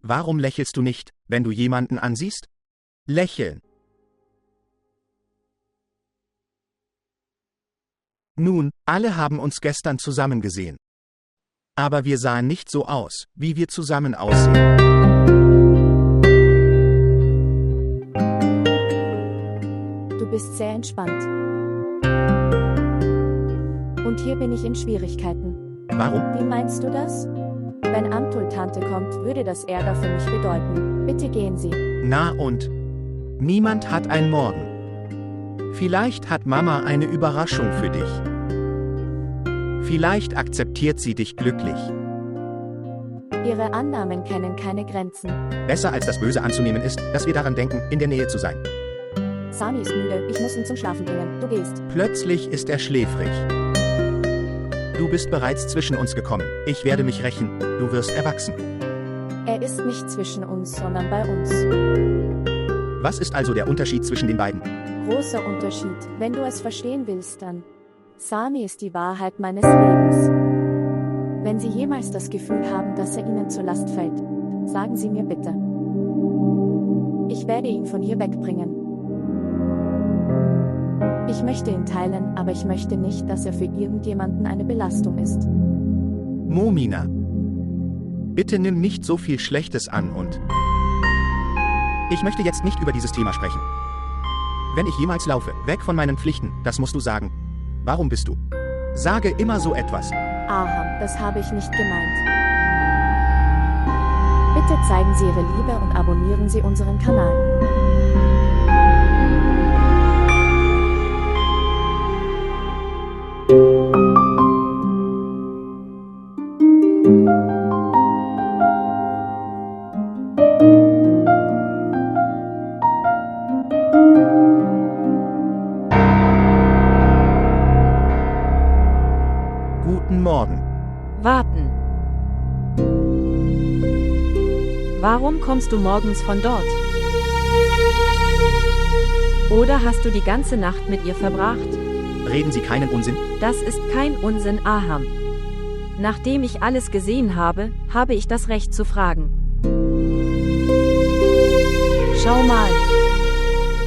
Warum lächelst du nicht, wenn du jemanden ansiehst? Lächeln. Nun, alle haben uns gestern zusammen gesehen. Aber wir sahen nicht so aus, wie wir zusammen aussehen. Du bist sehr entspannt. Und hier bin ich in Schwierigkeiten. Warum? Wie meinst du das? Wenn Amtul-Tante kommt, würde das Ärger für mich bedeuten. Bitte gehen Sie. Na und? Niemand hat ein Morgen. Vielleicht hat Mama eine Überraschung für dich. Vielleicht akzeptiert sie dich glücklich. Ihre Annahmen kennen keine Grenzen. Besser als das Böse anzunehmen ist, dass wir daran denken, in der Nähe zu sein. Sami ist müde, ich muss ihn zum Schlafen bringen. Du gehst. Plötzlich ist er schläfrig. Du bist bereits zwischen uns gekommen. Ich werde mich rächen. Du wirst erwachsen. Er ist nicht zwischen uns, sondern bei uns. Was ist also der Unterschied zwischen den beiden? Großer Unterschied. Wenn du es verstehen willst, dann. Sami ist die Wahrheit meines Lebens. Wenn Sie jemals das Gefühl haben, dass er Ihnen zur Last fällt, sagen Sie mir bitte. Ich werde ihn von hier wegbringen. Ich möchte ihn teilen, aber ich möchte nicht, dass er für irgendjemanden eine Belastung ist. Momina. Bitte nimm nicht so viel Schlechtes an und... Ich möchte jetzt nicht über dieses Thema sprechen. Wenn ich jemals laufe, weg von meinen Pflichten, das musst du sagen. Warum bist du? Sage immer so etwas. Aha, das habe ich nicht gemeint. Bitte zeigen Sie Ihre Liebe und abonnieren Sie unseren Kanal. Guten Morgen. Warten. Warum kommst du morgens von dort? Oder hast du die ganze Nacht mit ihr verbracht? Reden Sie keinen Unsinn? Das ist kein Unsinn, Aham. Nachdem ich alles gesehen habe, habe ich das Recht zu fragen. Schau mal.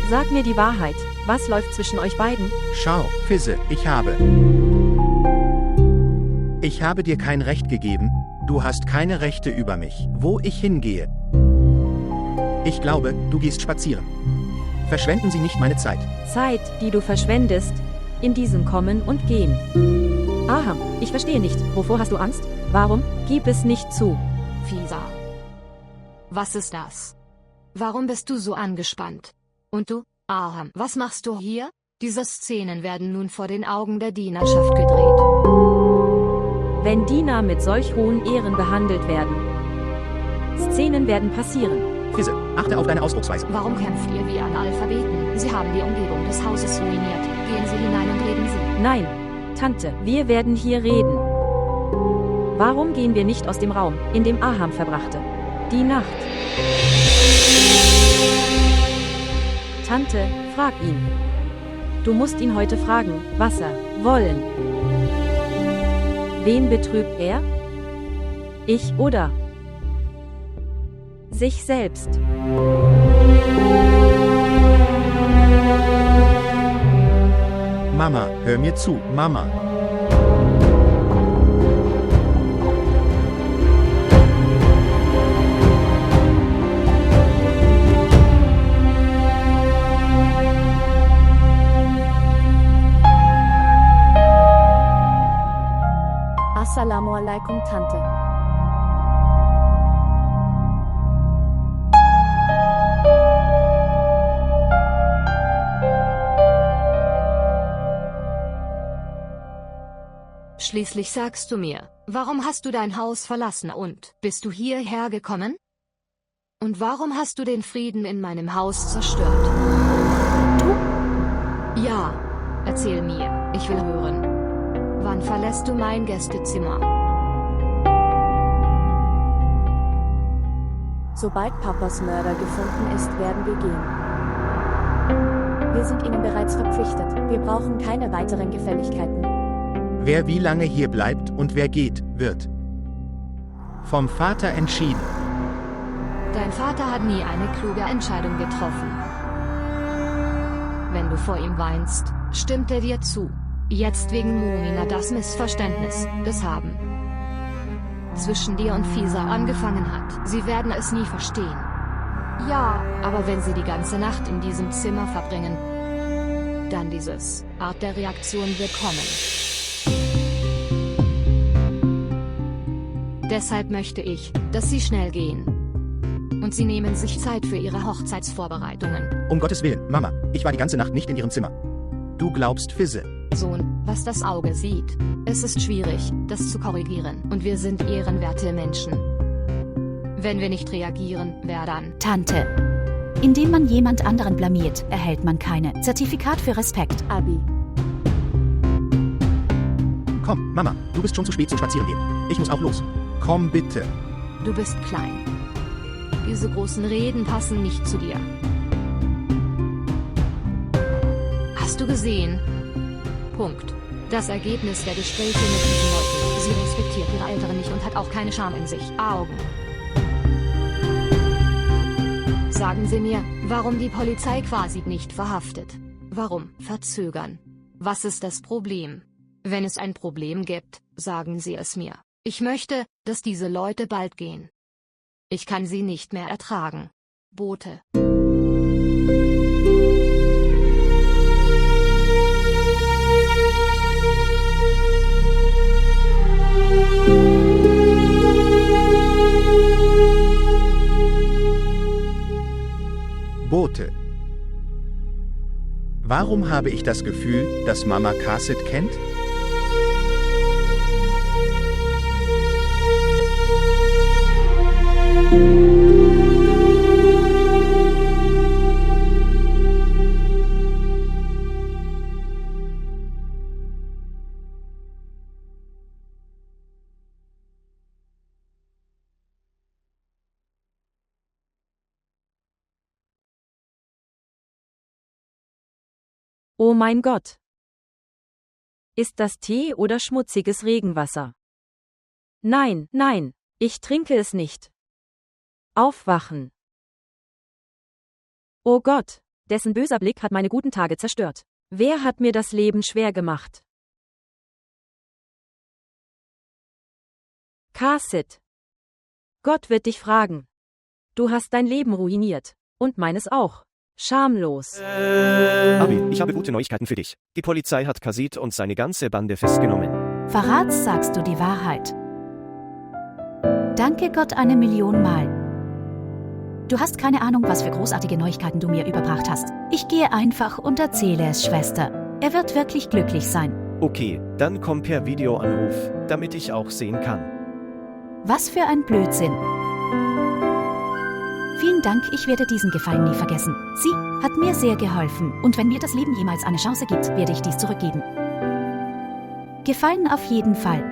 Sag mir die Wahrheit. Was läuft zwischen euch beiden? Schau, Fisse, ich habe dir kein Recht gegeben, du hast keine Rechte über mich, wo ich hingehe. Ich glaube, du gehst spazieren. Verschwenden Sie nicht meine Zeit. Zeit, die du verschwendest, in diesem Kommen und Gehen. Aham, ich verstehe nicht, wovor hast du Angst? Warum? Gib es nicht zu. Fisa. Was ist das? Warum bist du so angespannt? Und du, Aham, was machst du hier? Diese Szenen werden nun vor den Augen der Dienerschaft gedreht. Wenn Diener mit solch hohen Ehren behandelt werden. Szenen werden passieren. Fisse, achte auf deine Ausdrucksweise. Warum kämpft ihr wie Analphabeten? Sie haben die Umgebung des Hauses ruiniert. Gehen Sie hinein und reden Sie. Nein, Tante, wir werden hier reden. Warum gehen wir nicht aus dem Raum, in dem Aham verbrachte? Die Nacht. Tante, frag ihn. Du musst ihn heute fragen, was er wollen. Wen betrügt er? Ich oder sich selbst? Mama, hör mir zu, Mama. Assalamu alaikum, Tante. Schließlich sagst du mir, warum hast du dein Haus verlassen und bist du hierher gekommen? Und warum hast du den Frieden in meinem Haus zerstört? Du? Ja, erzähl mir, ich will hören. Wann verlässt du mein Gästezimmer? Sobald Papas Mörder gefunden ist, werden wir gehen. Wir sind ihnen bereits verpflichtet. Wir brauchen keine weiteren Gefälligkeiten. Wer wie lange hier bleibt und wer geht, wird vom Vater entschieden. Dein Vater hat nie eine kluge Entscheidung getroffen. Wenn du vor ihm weinst, stimmt er dir zu. Jetzt wegen Momina das Missverständnis, das haben zwischen dir und Fisa angefangen hat. Sie werden es nie verstehen. Ja, aber wenn sie die ganze Nacht in diesem Zimmer verbringen, dann dieses Art der Reaktion wird kommen. Deshalb möchte ich, dass sie schnell gehen. Und sie nehmen sich Zeit für ihre Hochzeitsvorbereitungen. Um Gottes Willen, Mama, ich war die ganze Nacht nicht in ihrem Zimmer. Du glaubst Fisse. Sohn, was das Auge sieht. Es ist schwierig, das zu korrigieren. Und wir sind ehrenwerte Menschen. Wenn wir nicht reagieren, wer dann? Tante. Indem man jemand anderen blamiert, erhält man keine Zertifikat für Respekt. Abi. Komm, Mama, du bist schon zu spät zum Spazierengehen. Ich muss auch los. Komm bitte. Du bist klein. Diese großen Reden passen nicht zu dir. Hast du gesehen? Punkt. Das Ergebnis der Gespräche mit diesen Leuten. Sie respektiert ihre Älteren nicht und hat auch keine Scham in sich. Augen. Sagen Sie mir, warum die Polizei quasi nicht verhaftet? Warum verzögern? Was ist das Problem? Wenn es ein Problem gibt, sagen Sie es mir. Ich möchte, dass diese Leute bald gehen. Ich kann sie nicht mehr ertragen. Bote. Bote. Warum habe ich das Gefühl, dass Mama Kasset kennt? Oh mein Gott! Ist das Tee oder schmutziges Regenwasser? Nein, nein, ich trinke es nicht. Aufwachen! Oh Gott, dessen böser Blick hat meine guten Tage zerstört. Wer hat mir das Leben schwer gemacht? Kasset. Gott wird dich fragen. Du hast dein Leben ruiniert. Und meines auch. Schamlos. Abi, ich habe gute Neuigkeiten für dich. Die Polizei hat Kasit und seine ganze Bande festgenommen. Verratst sagst du die Wahrheit. Danke Gott 1 Million Mal. Du hast keine Ahnung, was für großartige Neuigkeiten du mir überbracht hast. Ich gehe einfach und erzähle es Schwester. Er wird wirklich glücklich sein. Okay, dann komm per Videoanruf, damit ich auch sehen kann. Was für ein Blödsinn. Vielen Dank, ich werde diesen Gefallen nie vergessen. Sie hat mir sehr geholfen und wenn mir das Leben jemals eine Chance gibt, werde ich dies zurückgeben. Gefallen auf jeden Fall.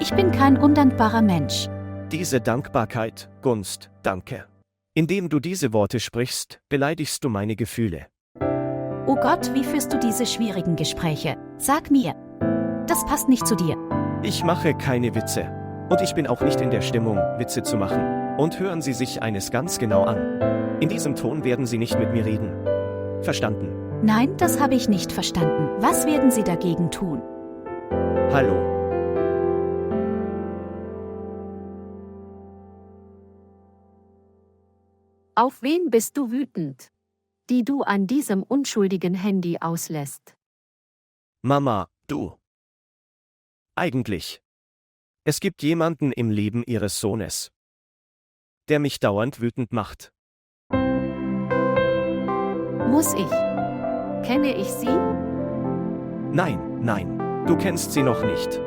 Ich bin kein undankbarer Mensch. Diese Dankbarkeit, Gunst, danke. Indem du diese Worte sprichst, beleidigst du meine Gefühle. Oh Gott, wie führst du diese schwierigen Gespräche? Sag mir. Das passt nicht zu dir. Ich mache keine Witze. Und ich bin auch nicht in der Stimmung, Witze zu machen. Und hören Sie sich eines ganz genau an. In diesem Ton werden Sie nicht mit mir reden. Verstanden? Nein, das habe ich nicht verstanden. Was werden Sie dagegen tun? Hallo. Auf wen bist du wütend, die du an diesem unschuldigen Handy auslässt? Mama, du. Eigentlich. Es gibt jemanden im Leben Ihres Sohnes, der mich dauernd wütend macht. Muss ich? Kenne ich sie? Nein, du kennst sie noch nicht.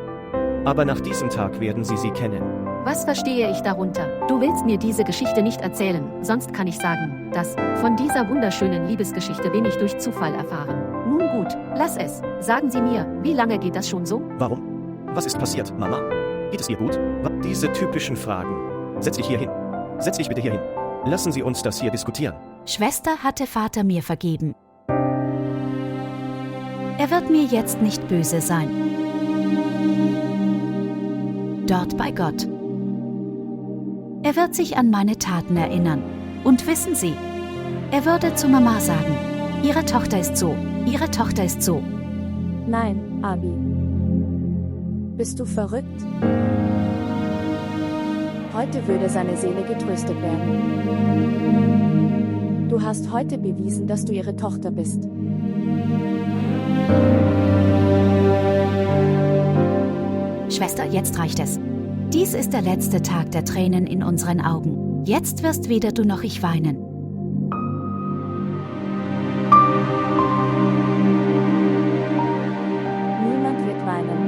Aber nach diesem Tag werden Sie sie kennen. Was verstehe ich darunter? Du willst mir diese Geschichte nicht erzählen, sonst kann ich sagen, dass von dieser wunderschönen Liebesgeschichte bin ich durch Zufall erfahren. Nun gut, lass es. Sagen Sie mir, wie lange geht das schon so? Warum? Was ist passiert, Mama? Geht es ihr gut? Diese typischen Fragen. Setz dich hier hin. Setz dich bitte hier hin. Lassen Sie uns das hier diskutieren. Schwester hatte Vater mir vergeben. Er wird mir jetzt nicht böse sein. Dort bei Gott. Er wird sich an meine Taten erinnern. Und wissen Sie, er würde zu Mama sagen, Ihre Tochter ist so, Ihre Tochter ist so. Nein, Abi. Bist du verrückt? Heute würde seine Seele getröstet werden. Du hast heute bewiesen, dass du ihre Tochter bist. Schwester, jetzt reicht es. Dies ist der letzte Tag der Tränen in unseren Augen. Jetzt wirst weder du noch ich weinen. Niemand wird weinen.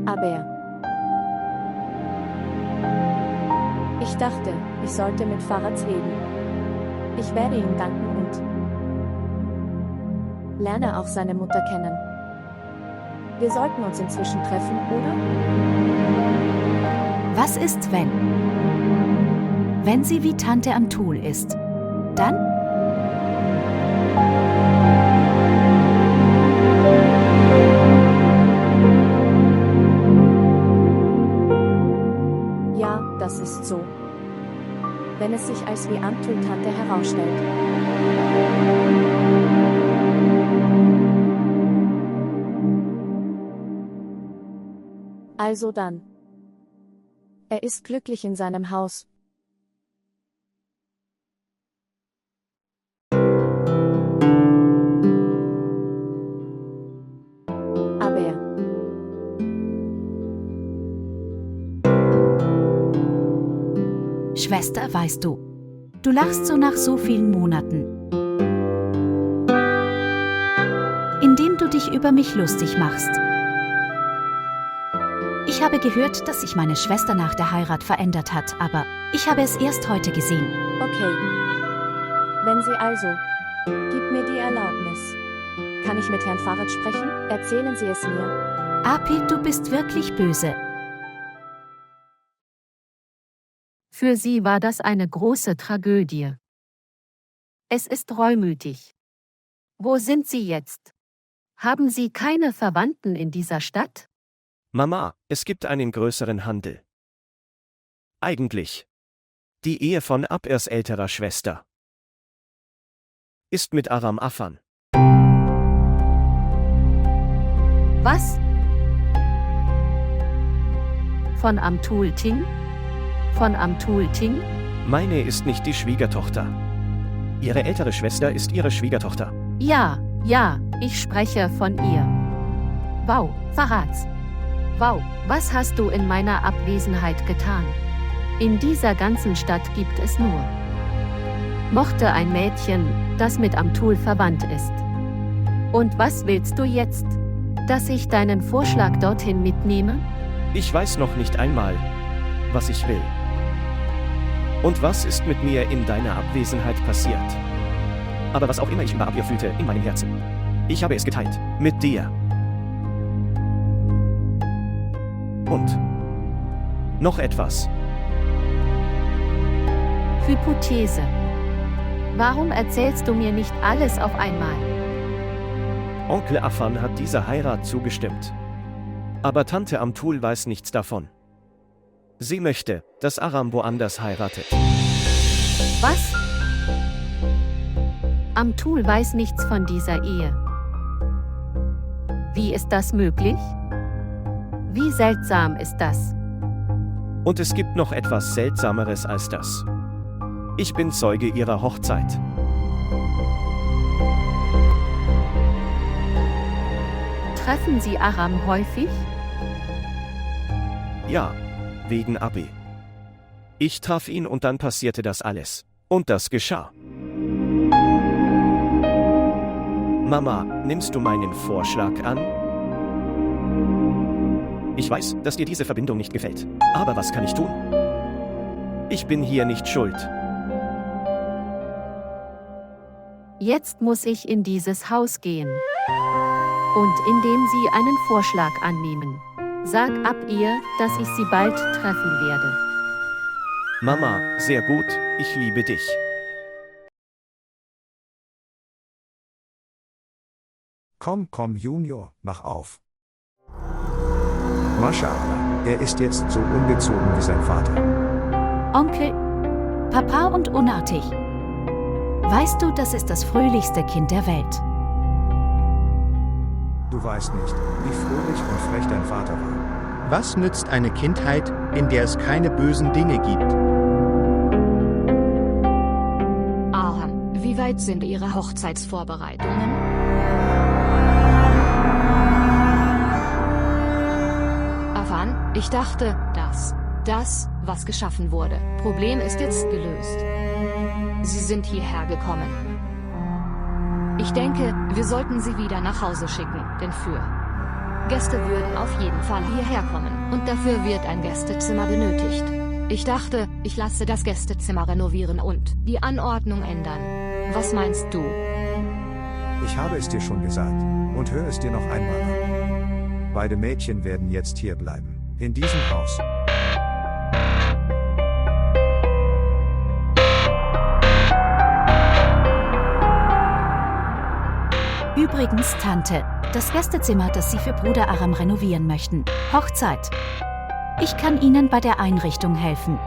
Aber ich dachte, ich sollte mit Faraz reden. Ich werde ihm danken und lerne auch seine Mutter kennen. Wir sollten uns inzwischen treffen, oder? Was ist, wenn? Wenn sie wie Tante Amtul ist, dann? Ja, das ist so. Wenn es sich als wie Amtul-Tante herausstellt. Also dann. Er ist glücklich in seinem Haus. Aber Schwester, weißt du, du lachst so nach so vielen Monaten. Indem du dich über mich lustig machst. Ich habe gehört, dass sich meine Schwester nach der Heirat verändert hat, aber ich habe es erst heute gesehen. okay. Wenn Sie also, gib mir die Erlaubnis. Kann ich mit Herrn Fahrrad sprechen? Erzählen Sie es mir. Api, du bist wirklich böse. Für sie war das eine große Tragödie. Es ist reumütig. Wo sind Sie jetzt? Haben Sie keine Verwandten in dieser Stadt? Mama, es gibt einen größeren Handel. Eigentlich. Die Ehe von Abirs älterer Schwester ist mit Aram Afan. Was? Von Amtul Ting? Von Amtul Ting? Meine ist nicht die Schwiegertochter. Ihre ältere Schwester ist ihre Schwiegertochter. Ja, ich spreche von ihr. Wow, Verrats. Wow, was hast du in meiner Abwesenheit getan? In dieser ganzen Stadt gibt es nur. Mochte ein Mädchen, das mit Amtul verwandt ist. Und was willst du jetzt? Dass ich deinen Vorschlag dorthin mitnehme? Ich weiß noch nicht einmal, was ich will. Und was ist mit mir in deiner Abwesenheit passiert? Aber was auch immer ich über Abir fühlte in meinem Herzen. Ich habe es geteilt. Mit dir. Und noch etwas. Hypothese. Warum erzählst du mir nicht alles auf einmal? Onkel Afan hat dieser Heirat zugestimmt. Aber Tante Amtul weiß nichts davon. Sie möchte, dass Aram woanders heiratet. Was? Amtul weiß nichts von dieser Ehe. Wie ist das möglich? Wie seltsam ist das? Und es gibt noch etwas Seltsameres als das. Ich bin Zeuge ihrer Hochzeit. Treffen Sie Aram häufig? Ja, wegen Abi. Ich traf ihn und dann passierte das alles. Und das geschah. Mama, nimmst du meinen Vorschlag an? Ich weiß, dass dir diese Verbindung nicht gefällt. Aber was kann ich tun? Ich bin hier nicht schuld. Jetzt muss ich in dieses Haus gehen. Und indem Sie einen Vorschlag annehmen. Sag ab ihr, dass ich sie bald treffen werde. Mama, sehr gut, ich liebe dich. Komm, Junior, mach auf. Maschallah, Er ist jetzt so ungezogen wie sein Vater. Onkel, Papa und unartig. Weißt du, das ist das fröhlichste Kind der Welt. Du weißt nicht, wie fröhlich und frech dein Vater war. Was nützt eine Kindheit, in der es keine bösen Dinge gibt? Aham, wie weit sind Ihre Hochzeitsvorbereitungen? Afan, ich dachte, dass das, was geschaffen wurde, Problem ist jetzt gelöst. Sie sind hierher gekommen. Ich denke, wir sollten Sie wieder nach Hause schicken, denn für Gäste würden auf jeden Fall hierher kommen, und dafür wird ein Gästezimmer benötigt. Ich dachte, ich lasse das Gästezimmer renovieren und die Anordnung ändern. Was meinst du? Ich habe es dir schon gesagt, und hör es dir noch einmal an. Beide Mädchen werden jetzt hier bleiben, in diesem Haus. Übrigens, Tante, das Gästezimmer, das Sie für Bruder Aram renovieren möchten. Hochzeit. Ich kann Ihnen bei der Einrichtung helfen.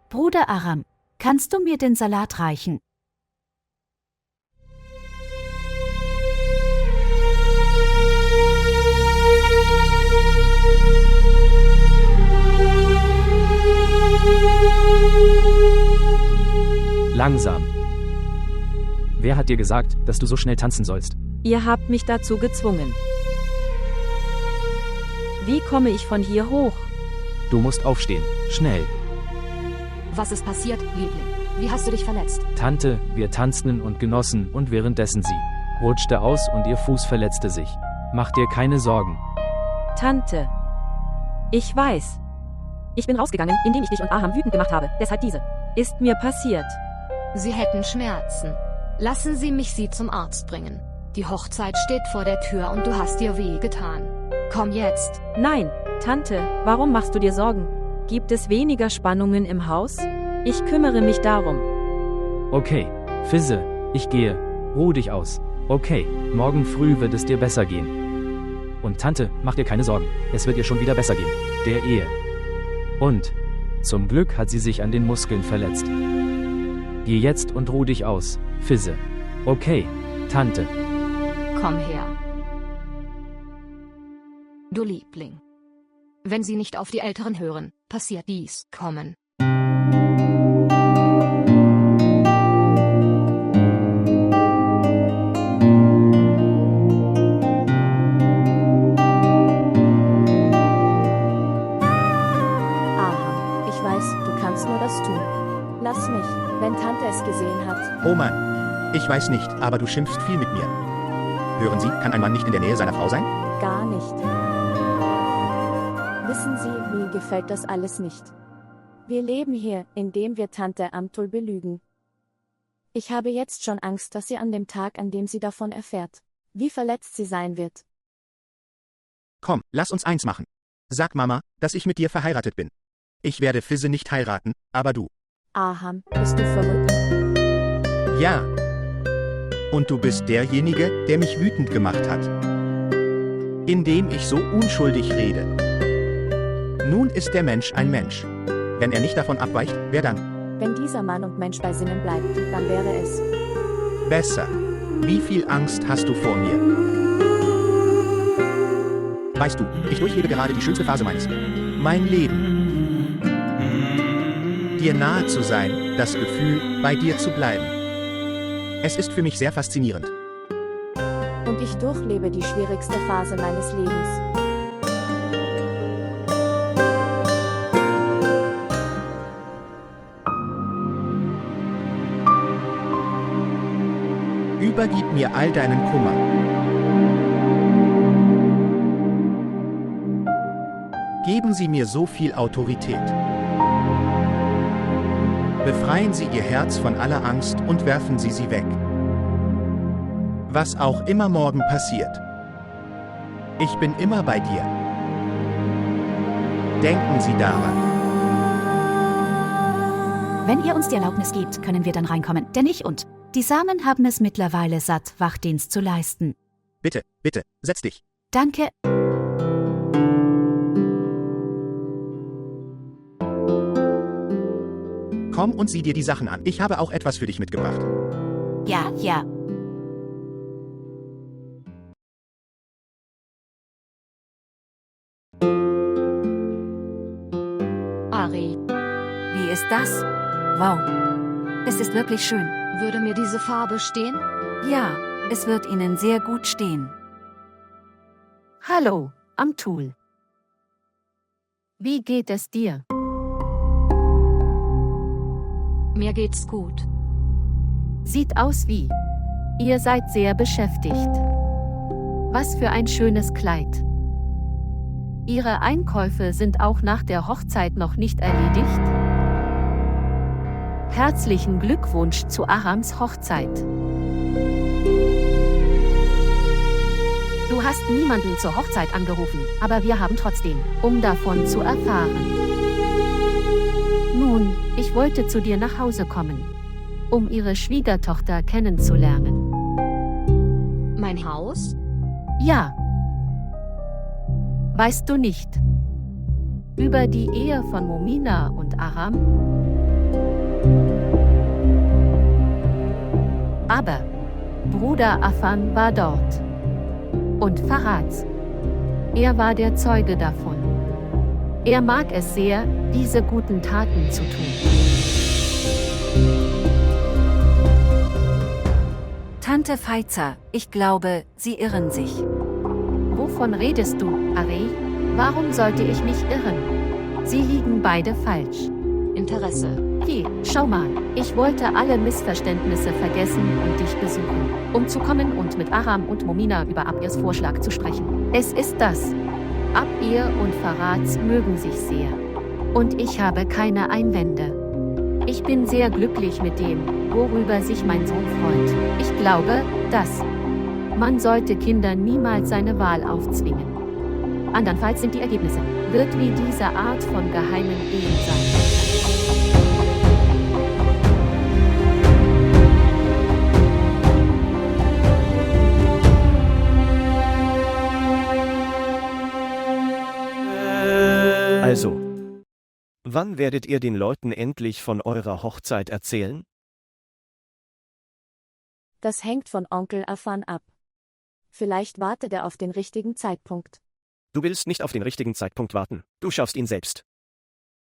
Bruder Aram, kannst du mir den Salat reichen? Langsam. Wer hat dir gesagt, dass du so schnell tanzen sollst? Ihr habt mich dazu gezwungen. Wie komme ich von hier hoch? Du musst aufstehen. Schnell. Was ist passiert, Liebling? Wie hast du dich verletzt? Tante, wir tanzten und genossen und währenddessen sie rutschte aus und ihr Fuß verletzte sich. Mach dir keine Sorgen. Tante. Ich weiß. Ich bin rausgegangen, indem ich dich und Aham wütend gemacht habe. Deshalb diese ist mir passiert. Sie hätten Schmerzen. Lassen Sie mich Sie zum Arzt bringen. Die Hochzeit steht vor der Tür und du hast dir wehgetan. Komm jetzt. Nein, Tante, warum machst du dir Sorgen? Gibt es weniger Spannungen im Haus? Ich kümmere mich darum. Okay, Fizze, ich gehe. Ruh dich aus. Okay, morgen früh wird es dir besser gehen. Und Tante, mach dir keine Sorgen. Es wird ihr schon wieder besser gehen. Der Ehe. Und zum Glück hat sie sich an den Muskeln verletzt. Geh jetzt und ruh dich aus, Fizze. Okay, Tante. Komm her. Du Liebling. Wenn Sie nicht auf die Älteren hören, passiert dies. Kommen. Lass mich, wenn Tante es gesehen hat. Oh Mann, ich weiß nicht, aber du schimpfst viel mit mir. Hören Sie, kann ein Mann nicht in der Nähe seiner Frau sein? Gar nicht. Wissen Sie, mir gefällt das alles nicht. Wir leben hier, indem wir Tante Amtul belügen. Ich habe jetzt schon Angst, dass sie an dem Tag, an dem sie davon erfährt, wie verletzt sie sein wird. Komm, lass uns eins machen. Sag Mama, dass ich mit dir verheiratet bin. Ich werde Fizze nicht heiraten, aber du. Aham, bist du verrückt? Ja. Und du bist derjenige, der mich wütend gemacht hat. Indem ich so unschuldig rede. Nun ist der Mensch ein Mensch. Wenn er nicht davon abweicht, wer dann? Wenn dieser Mann und Mensch bei Sinnen bleibt, dann wäre es besser. Wie viel Angst hast du vor mir? Weißt du, ich durchlebe gerade die schönste Phase mein Leben. Dir nahe zu sein, das Gefühl, bei dir zu bleiben. Es ist für mich sehr faszinierend. Und ich durchlebe die schwierigste Phase meines Lebens. Übergib mir all deinen Kummer. Geben Sie mir so viel Autorität. Befreien Sie Ihr Herz von aller Angst und werfen Sie sie weg. Was auch immer morgen passiert. Ich bin immer bei dir. Denken Sie daran. Wenn ihr uns die Erlaubnis gebt, können wir dann reinkommen, denn ich und die Samen haben es mittlerweile satt, Wachdienst zu leisten. Bitte, bitte, setz dich. Danke. Komm und sieh dir die Sachen an. Ich habe auch etwas für dich mitgebracht. Ja, ja. Ari, Wie ist das? Wow. Es ist wirklich schön. würde mir diese Farbe stehen? Ja, es wird Ihnen sehr gut stehen. Hallo, Amtul. Wie geht es dir? Mir geht's gut. Sieht aus wie. Ihr seid sehr beschäftigt. Was für ein schönes Kleid. Ihre Einkäufe sind auch nach der Hochzeit noch nicht erledigt? Herzlichen Glückwunsch zu Arams Hochzeit. Du hast niemanden zur Hochzeit angerufen, aber wir haben trotzdem, um davon zu erfahren. Nun, ich wollte zu dir nach Hause kommen, um ihre Schwiegertochter kennenzulernen. Mein Haus? Ja. Weißt du nicht über die Ehe von Momina und Aram? Aber Bruder Afan war dort. Und Farhad. Er war der Zeuge davon. Er mag es sehr, diese guten Taten zu tun. Tante Feizer, ich glaube, Sie irren sich. Wovon redest du, Ari? Warum sollte ich mich irren? Sie liegen beide falsch. Interesse. Hey, schau mal, ich wollte alle Missverständnisse vergessen und dich besuchen, um zu kommen und mit Aram und Momina über Abirs Vorschlag zu sprechen. Es ist das. Abir und Farhad mögen sich sehr. Und ich habe keine Einwände. Ich bin sehr glücklich mit dem, worüber sich mein Sohn freut. Ich glaube, dass man sollte Kindern niemals seine Wahl aufzwingen. Andernfalls sind die Ergebnisse, wird wie diese Art von geheimen Ehen sein. Also, wann werdet ihr den Leuten endlich von eurer Hochzeit erzählen? Das hängt von Onkel Afan ab. Vielleicht wartet er auf den richtigen Zeitpunkt. Du willst nicht auf den richtigen Zeitpunkt warten, du schaffst ihn selbst.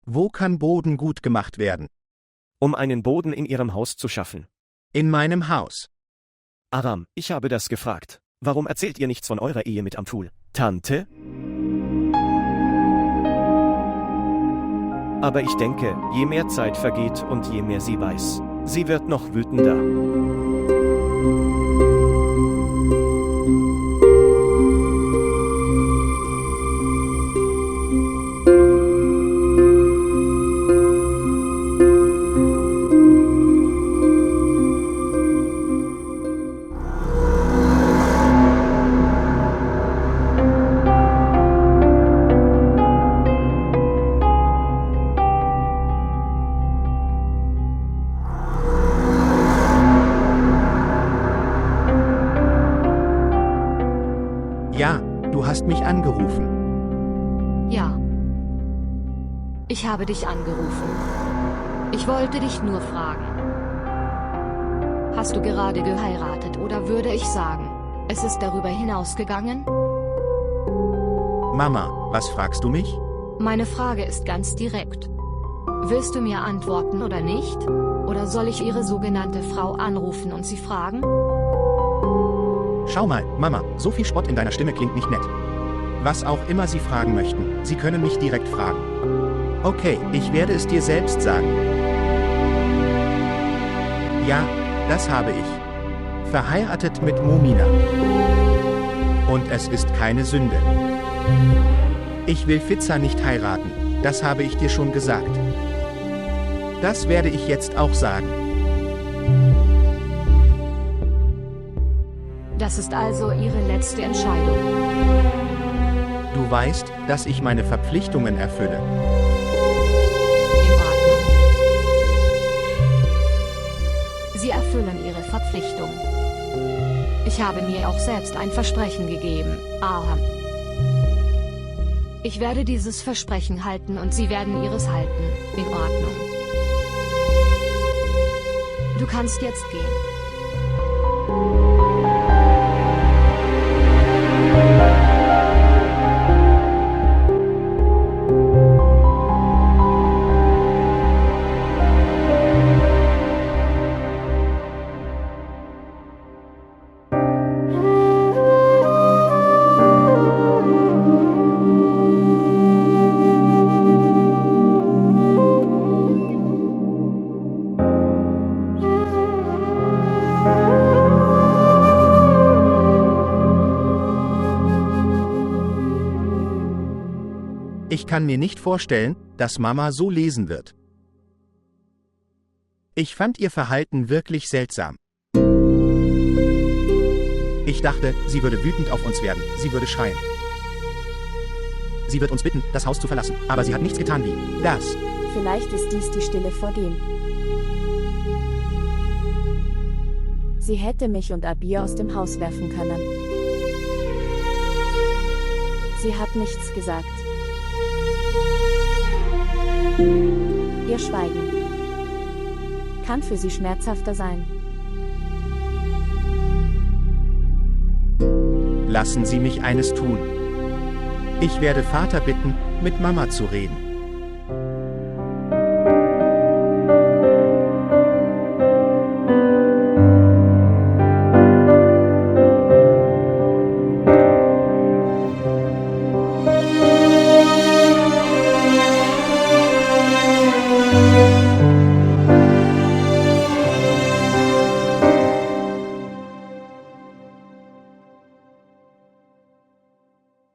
Wo kann Boden gut gemacht werden? Um einen Boden in ihrem Haus zu schaffen. In meinem Haus. Aram, ich habe das gefragt. Warum erzählt ihr nichts von eurer Ehe mit Amtul? Tante? Aber ich denke, je mehr Zeit vergeht und je mehr sie weiß, sie wird noch wütender. Ja, du hast mich angerufen. Ja. Ich habe dich angerufen. Ich wollte dich nur fragen. Hast du gerade geheiratet oder würde ich sagen, es ist darüber hinausgegangen? Mama, was fragst du mich? Meine Frage ist ganz direkt. Willst du mir antworten oder nicht? Oder soll ich ihre sogenannte Frau anrufen und sie fragen? Schau mal, Mama, so viel Spott in deiner Stimme klingt nicht nett. Was auch immer Sie fragen möchten, Sie können mich direkt fragen. Okay, ich werde es dir selbst sagen. Ja, das habe ich. Verheiratet mit Momina. Und es ist keine Sünde. Ich will Fitza nicht heiraten, das habe ich dir schon gesagt. Das werde ich jetzt auch sagen. Das ist also ihre letzte Entscheidung. Du weißt, dass ich meine Verpflichtungen erfülle. In Ordnung. Sie erfüllen Ihre Verpflichtung. Ich habe mir auch selbst ein Versprechen gegeben, Aham. Ich werde dieses Versprechen halten und Sie werden Ihres halten. In Ordnung. Du kannst jetzt gehen. Ich kann mir nicht vorstellen, dass Mama so lesen wird. Ich fand ihr Verhalten wirklich seltsam. Ich dachte, sie würde wütend auf uns werden, sie würde schreien. Sie wird uns bitten, das Haus zu verlassen, aber sie hat nichts getan wie das. Vielleicht ist dies die Stille vor dem. Sie hätte mich und Abir aus dem Haus werfen können. Sie hat nichts gesagt. Ihr Schweigen kann für sie schmerzhafter sein. Lassen Sie mich eines tun. Ich werde Vater bitten, mit Mama zu reden.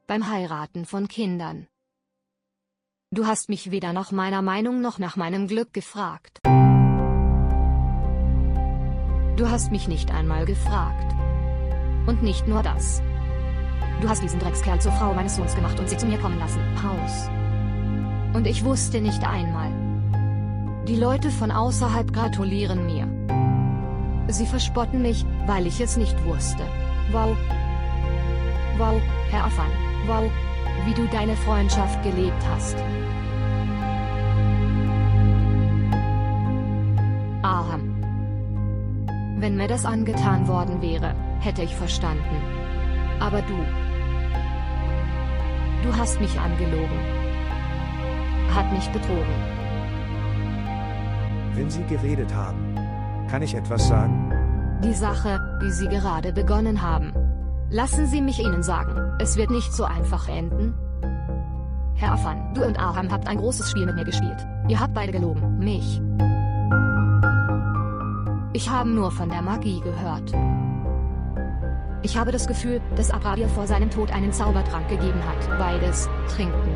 Beim Heiraten von Kindern. Du hast mich weder nach meiner Meinung noch nach meinem Glück gefragt. Du hast mich nicht einmal gefragt. Und nicht nur das. Du hast diesen Dreckskerl zur Frau meines Sohns gemacht und sie zu mir kommen lassen. Haus. Und ich wusste nicht einmal. Die Leute von außerhalb gratulieren mir. Sie verspotten mich, weil ich es nicht wusste. Wow. Wow, Herr Afan. Wow, wie du deine Freundschaft gelebt hast. Aham. Wenn mir das angetan worden wäre, hätte ich verstanden. Aber du hast mich angelogen. Hat mich betrogen. Wenn Sie geredet haben, kann ich etwas sagen? Die Sache, die Sie gerade begonnen haben. Lassen Sie mich Ihnen sagen, es wird nicht so einfach enden. Herr Afan, du und Aham habt ein großes Spiel mit mir gespielt. Ihr habt beide gelogen, mich. Ich habe nur von der Magie gehört. Ich habe das Gefühl, dass Abradir vor seinem Tod einen Zaubertrank gegeben hat. Beides, trinken.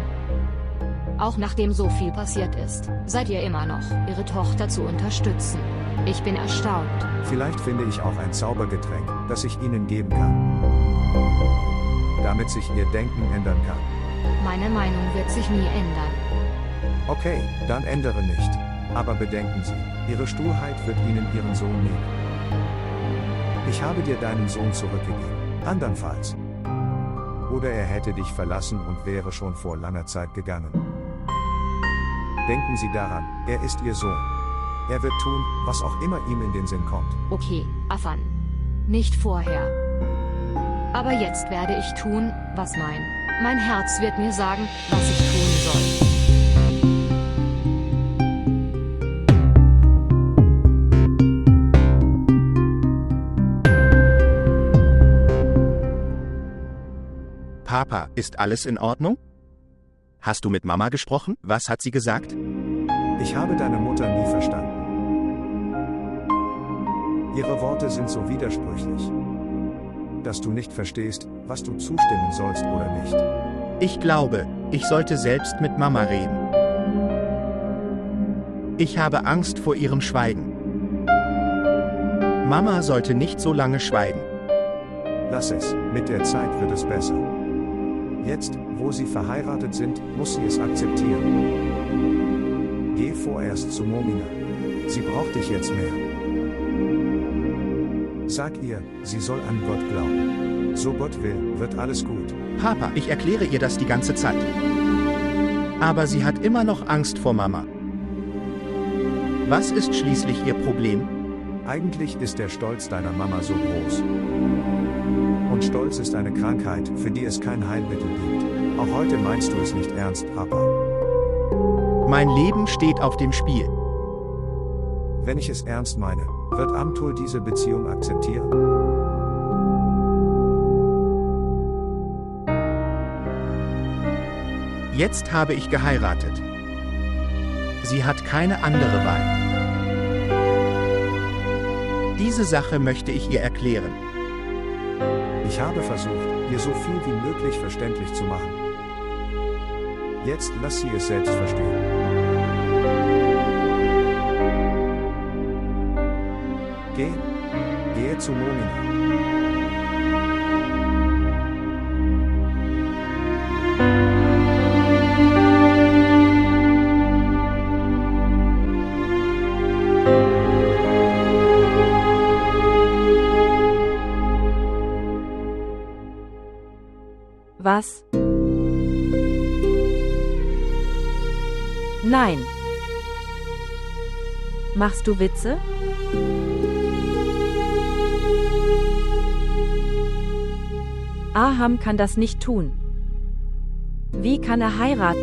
Auch nachdem so viel passiert ist, seid ihr immer noch, Ihre Tochter zu unterstützen. Ich bin erstaunt. Vielleicht finde ich auch ein Zaubergetränk, das ich Ihnen geben kann. Damit sich Ihr Denken ändern kann. Meine Meinung wird sich nie ändern. Okay, dann ändere nicht. Aber bedenken Sie, Ihre Sturheit wird Ihnen Ihren Sohn nehmen. Ich habe dir deinen Sohn zurückgegeben. Andernfalls. Oder er hätte dich verlassen und wäre schon vor langer Zeit gegangen. Denken Sie daran, er ist Ihr Sohn. Er wird tun, was auch immer ihm in den Sinn kommt. Okay, Afan. Nicht vorher. Aber jetzt werde ich tun, was mein Herz wird mir sagen, was ich tun soll. Papa, ist alles in Ordnung? Hast du mit Mama gesprochen? Was hat sie gesagt? Ich habe deine Mutter nie verstanden. Ihre Worte sind so widersprüchlich, dass du nicht verstehst, was du zustimmen sollst oder nicht. Ich glaube, ich sollte selbst mit Mama reden. Ich habe Angst vor ihrem Schweigen. Mama sollte nicht so lange schweigen. Lass es, mit der Zeit wird es besser. Jetzt, wo sie verheiratet sind, muss sie es akzeptieren. Geh vorerst zu Momina. Sie braucht dich jetzt mehr. Sag ihr, sie soll an Gott glauben. So Gott will, wird alles gut. Papa, ich erkläre ihr das die ganze Zeit. Aber sie hat immer noch Angst vor Mama. Was ist schließlich ihr Problem? Eigentlich ist der Stolz deiner Mama so groß. Und Stolz ist eine Krankheit, für die es kein Heilmittel gibt. Auch heute meinst du es nicht ernst, Papa. Mein Leben steht auf dem Spiel. Wenn ich es ernst meine, wird Amtul diese Beziehung akzeptieren? Jetzt habe ich geheiratet. Sie hat keine andere Wahl. Diese Sache möchte ich ihr erklären. Ich habe versucht, ihr so viel wie möglich verständlich zu machen. Jetzt lass sie es selbst verstehen. Gehe zu Momina. Was? Nein. Machst du Witze? Aham kann das nicht tun. Wie kann er heiraten?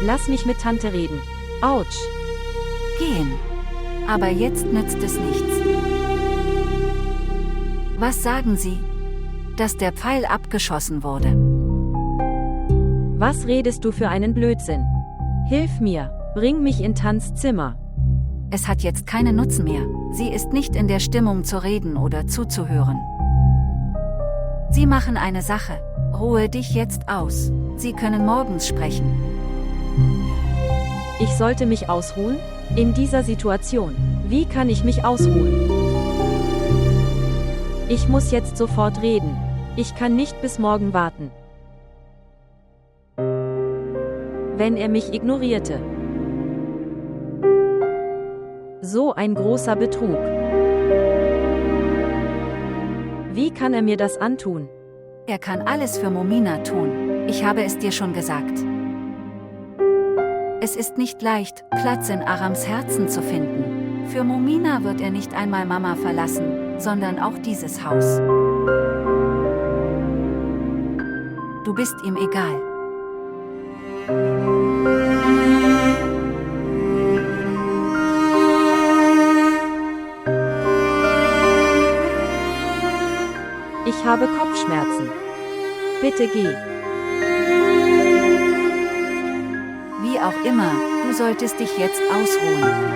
Lass mich mit Tante reden. Autsch. Gehen. Aber jetzt nützt es nichts. Was sagen Sie? Dass der Pfeil abgeschossen wurde. Was redest du für einen Blödsinn? Hilf mir, bring mich in Tants Zimmer. Es hat jetzt keinen Nutzen mehr. Sie ist nicht in der Stimmung zu reden oder zuzuhören. Sie machen eine Sache. Ruhe dich jetzt aus. Sie können morgens sprechen. Ich sollte mich ausruhen? In dieser Situation. Wie kann ich mich ausruhen? Ich muss jetzt sofort reden. Ich kann nicht bis morgen warten. Wenn er mich ignorierte. So ein großer Betrug. Wie kann er mir das antun? Er kann alles für Momina tun. Ich habe es dir schon gesagt. Es ist nicht leicht, Platz in Arams Herzen zu finden. Für Momina wird er nicht einmal Mama verlassen, sondern auch dieses Haus. Du bist ihm egal. Ich habe Kopfschmerzen. Bitte geh. Wie auch immer, du solltest dich jetzt ausruhen.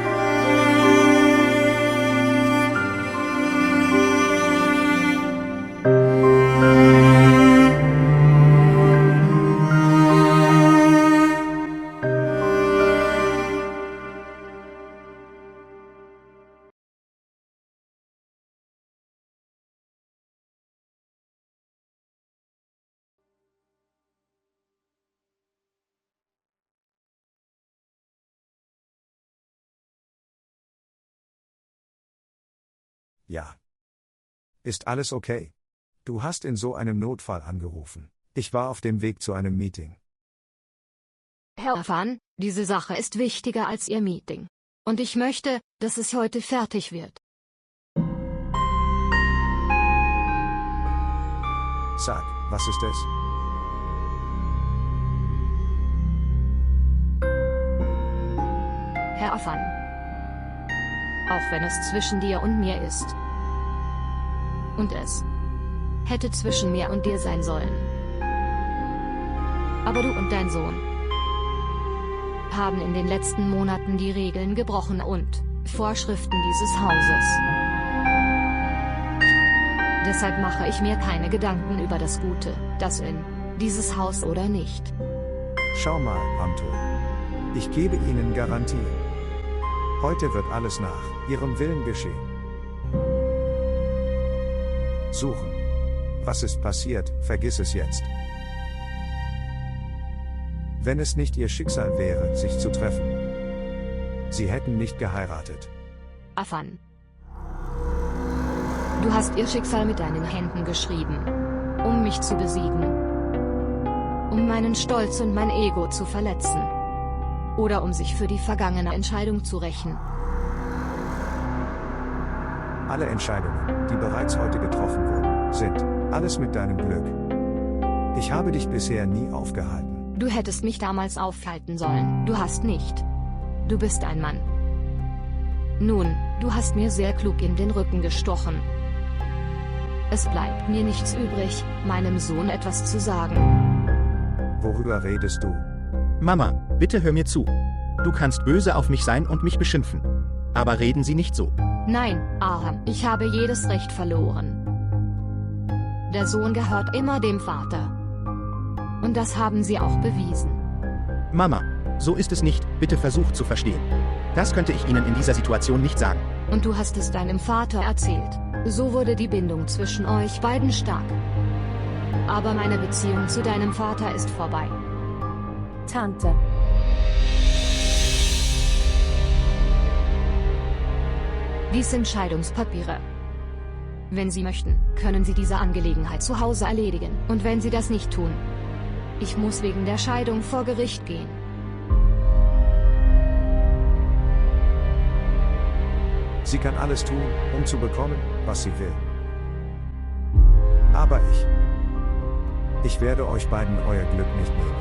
Ja. Ist alles okay? Du hast in so einem Notfall angerufen. Ich war auf dem Weg zu einem Meeting. Herr Afan, diese Sache ist wichtiger als Ihr Meeting. Und ich möchte, dass es heute fertig wird. Sag, was ist es? Herr Afan. Auch wenn es zwischen dir und mir ist. Und es hätte zwischen mir und dir sein sollen. Aber du und dein Sohn haben in den letzten Monaten die Regeln gebrochen und Vorschriften dieses Hauses. Deshalb mache ich mir keine Gedanken über das Gute, das in dieses Haus oder nicht. Schau mal, Amtul. Ich gebe Ihnen Garantie. Heute wird alles nach Ihrem Willen geschehen. Suchen. Was ist passiert, vergiss es jetzt. Wenn es nicht ihr Schicksal wäre, sich zu treffen. Sie hätten nicht geheiratet. Afan. Du hast ihr Schicksal mit deinen Händen geschrieben. Um mich zu besiegen. Um meinen Stolz und mein Ego zu verletzen. Oder um sich für die vergangene Entscheidung zu rächen. Alle Entscheidungen, die bereits heute getroffen wurden, sind alles mit deinem Glück. Ich habe dich bisher nie aufgehalten. Du hättest mich damals aufhalten sollen. Du hast nicht. Du bist ein Mann. Nun, du hast mir sehr klug in den Rücken gestochen. Es bleibt mir nichts übrig, meinem Sohn etwas zu sagen. Worüber redest du? Mama, bitte hör mir zu. Du kannst böse auf mich sein und mich beschimpfen. Aber reden Sie nicht so. Nein, Aham, ich habe jedes Recht verloren. Der Sohn gehört immer dem Vater. Und das haben Sie auch bewiesen. Mama, so ist es nicht, bitte versucht zu verstehen. Das könnte ich Ihnen in dieser Situation nicht sagen. Und du hast es deinem Vater erzählt. So wurde die Bindung zwischen euch beiden stark. Aber meine Beziehung zu deinem Vater ist vorbei. Tante. Dies sind Scheidungspapiere. Wenn Sie möchten, können Sie diese Angelegenheit zu Hause erledigen. Und wenn Sie das nicht tun, ich muss wegen der Scheidung vor Gericht gehen. Sie kann alles tun, um zu bekommen, was sie will. Aber ich werde euch beiden euer Glück nicht nehmen.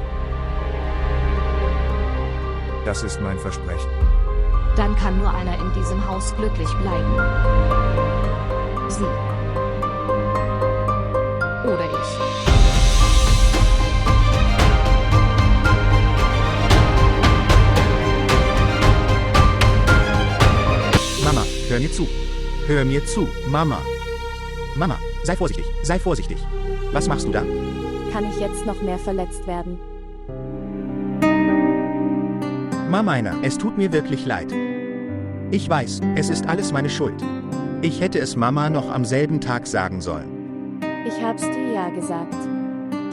Das ist mein Versprechen. Dann kann nur einer in diesem Haus glücklich bleiben. Sie. Oder ich. Mama, hör mir zu. Hör mir zu, Mama. Mama, sei vorsichtig, sei vorsichtig. Was machst du da? Kann ich jetzt noch mehr verletzt werden? Mama, es tut mir wirklich leid. Ich weiß, es ist alles meine Schuld. Ich hätte es Mama noch am selben Tag sagen sollen. Ich hab's dir ja gesagt.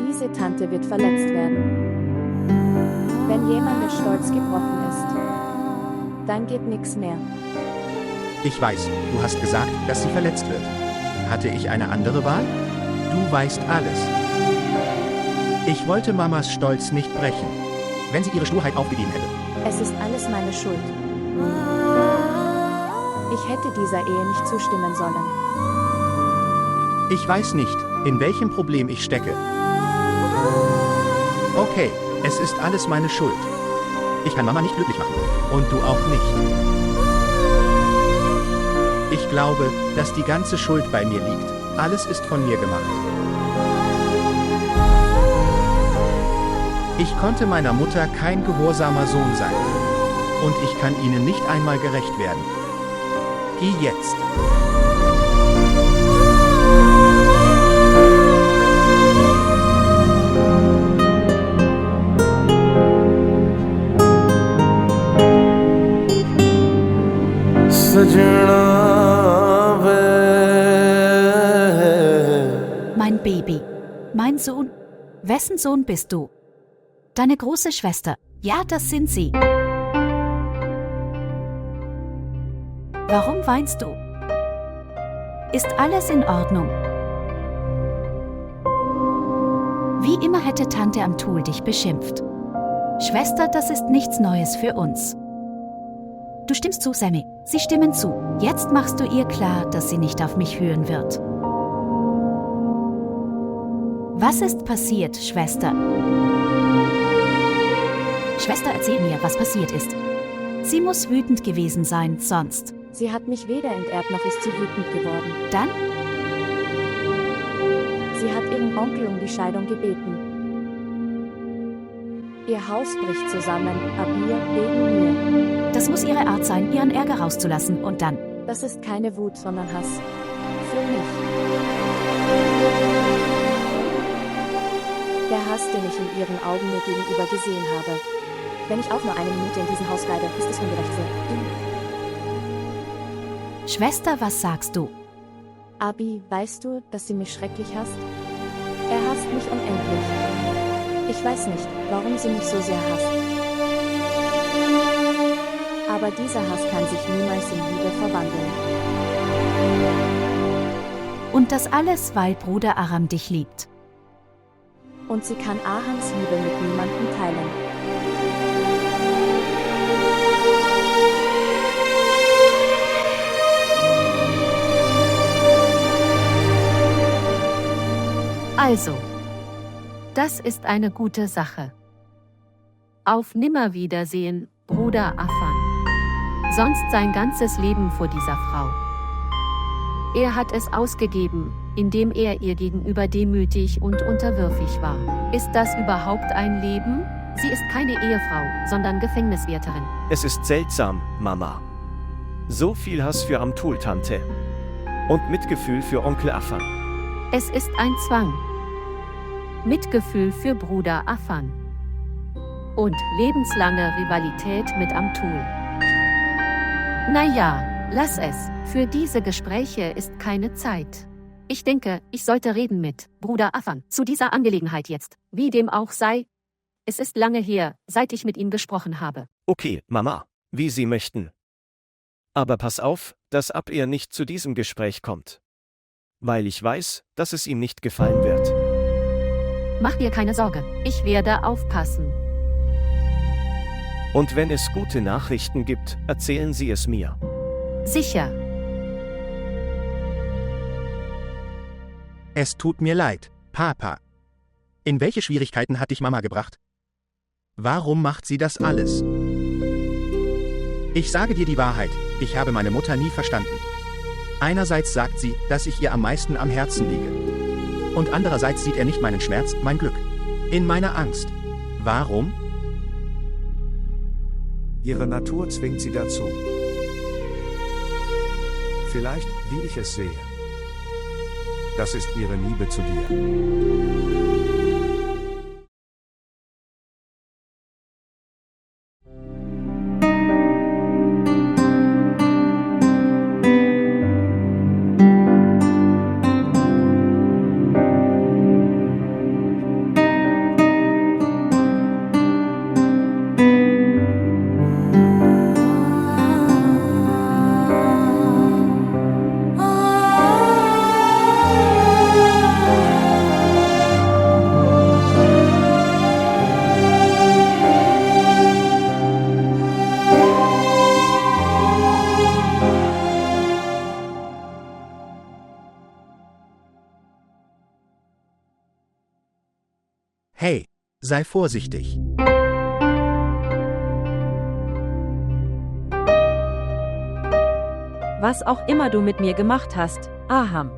Diese Tante wird verletzt werden. Wenn jemand der Stolz gebrochen ist, dann geht nix mehr. Ich weiß, du hast gesagt, dass sie verletzt wird. Hatte ich eine andere Wahl? Du weißt alles. Ich wollte Mamas Stolz nicht brechen, wenn sie ihre Sturheit aufgegeben hätte. Es ist alles meine Schuld. Ich hätte dieser Ehe nicht zustimmen sollen. Ich weiß nicht, in welchem Problem ich stecke. Okay, es ist alles meine Schuld. Ich kann Mama nicht glücklich machen. Und du auch nicht. Ich glaube, dass die ganze Schuld bei mir liegt. Alles ist von mir gemacht. Ich konnte meiner Mutter kein gehorsamer Sohn sein. Und ich kann ihnen nicht einmal gerecht werden. Geh jetzt. Mein Baby. Mein Sohn. Wessen Sohn bist du? Deine große Schwester. Ja, das sind sie. Warum weinst du? Ist alles in Ordnung? Wie immer hätte Tante Amtul dich beschimpft. Schwester, das ist nichts Neues für uns. Du stimmst zu, Sammy. Sie stimmen zu. Jetzt machst du ihr klar, dass sie nicht auf mich hören wird. Was ist passiert, Schwester? Schwester, erzähl mir, was passiert ist. Sie muss wütend gewesen sein, sonst. Sie hat mich weder enterbt noch ist sie wütend geworden. Dann? Sie hat ihren Onkel um die Scheidung gebeten. Ihr Haus bricht zusammen, ab mir, wegen mir. Das muss ihre Art sein, ihren Ärger rauszulassen und dann. Das ist keine Wut, sondern Hass. Für mich. Der Hass, den ich in ihren Augen mir gegenüber gesehen habe. Wenn ich auch nur eine Minute in diesem Haus bleibe, ist es ungerecht für ihn. Schwester, was sagst du? Abi, weißt du, dass sie mich schrecklich hasst? Er hasst mich unendlich. Ich weiß nicht, warum sie mich so sehr hasst. Aber dieser Hass kann sich niemals in Liebe verwandeln. Und das alles, weil Bruder Aram dich liebt. Und sie kann Ahams Liebe mit niemandem teilen. Also, das ist eine gute Sache. Auf Nimmerwiedersehen, Bruder Afan. Sonst sein ganzes Leben vor dieser Frau. Er hat es ausgegeben, indem er ihr gegenüber demütig und unterwürfig war. Ist das überhaupt ein Leben? Sie ist keine Ehefrau, sondern Gefängniswärterin. Es ist seltsam, Mama. So viel Hass für Amtul, Tante. Und Mitgefühl für Onkel Afan. Es ist ein Zwang. Mitgefühl für Bruder Afan. Und lebenslange Rivalität mit Amtul. Naja, lass es. Für diese Gespräche ist keine Zeit. Ich denke, ich sollte reden mit Bruder Afan zu dieser Angelegenheit jetzt. Wie dem auch sei. Es ist lange her, seit ich mit ihm gesprochen habe. Okay, Mama, wie Sie möchten. Aber pass auf, dass er nicht zu diesem Gespräch kommt. Weil ich weiß, dass es ihm nicht gefallen wird. Mach dir keine Sorge, ich werde aufpassen. Und wenn es gute Nachrichten gibt, erzählen Sie es mir. Sicher. Es tut mir leid, Papa. In welche Schwierigkeiten hat dich Mama gebracht? Warum macht sie das alles? Ich sage dir die Wahrheit, ich habe meine Mutter nie verstanden. Einerseits sagt sie, dass ich ihr am meisten am Herzen liege. Und andererseits sieht er nicht meinen Schmerz, mein Glück. In meiner Angst. Warum? Ihre Natur zwingt sie dazu. Vielleicht, wie ich es sehe. Das ist ihre Liebe zu dir. Hey, sei vorsichtig. Was auch immer du mit mir gemacht hast, Aham.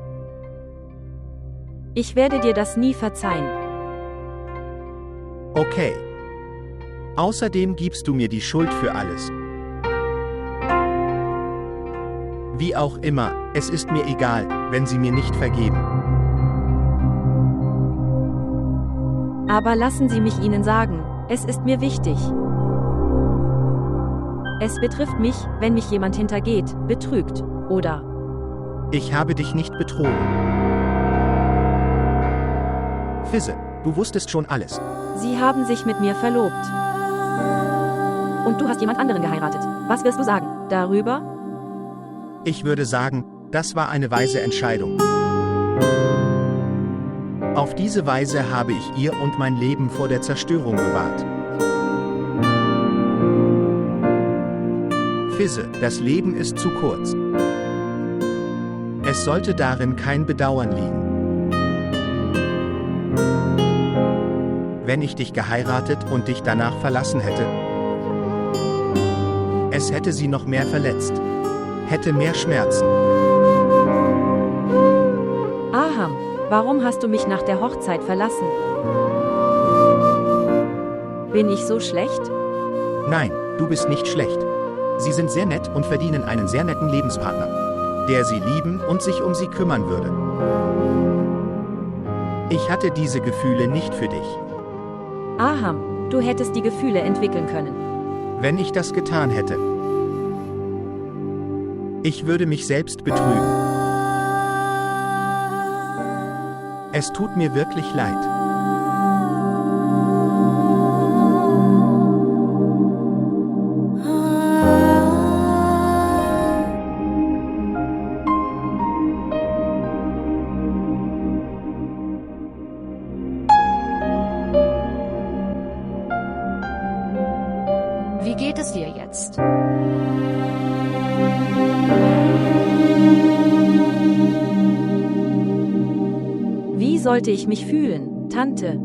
Ich werde dir das nie verzeihen. Okay. Außerdem gibst du mir die Schuld für alles. Wie auch immer, es ist mir egal, wenn sie mir nicht vergeben. Aber lassen Sie mich Ihnen sagen, es ist mir wichtig. Es betrifft mich, wenn mich jemand hintergeht, betrügt, oder? Ich habe dich nicht betrogen. Fizze, du wusstest schon alles. Sie haben sich mit mir verlobt. Und du hast jemand anderen geheiratet. Was wirst du sagen darüber? Ich würde sagen, das war eine weise Entscheidung. Auf diese Weise habe ich ihr und mein Leben vor der Zerstörung bewahrt. Fizze, das Leben ist zu kurz. Es sollte darin kein Bedauern liegen. Wenn ich dich geheiratet und dich danach verlassen hätte, es hätte sie noch mehr verletzt, hätte mehr Schmerzen. Aham, warum hast du mich nach der Hochzeit verlassen? Bin ich so schlecht? Nein, du bist nicht schlecht. Sie sind sehr nett und verdienen einen sehr netten Lebenspartner, der sie lieben und sich um sie kümmern würde. Ich hatte diese Gefühle nicht für dich. Aham, du hättest die Gefühle entwickeln können. Wenn ich das getan hätte. Ich würde mich selbst betrügen. Es tut mir wirklich leid. Wie geht es dir jetzt? Wie sollte ich mich fühlen, Tante?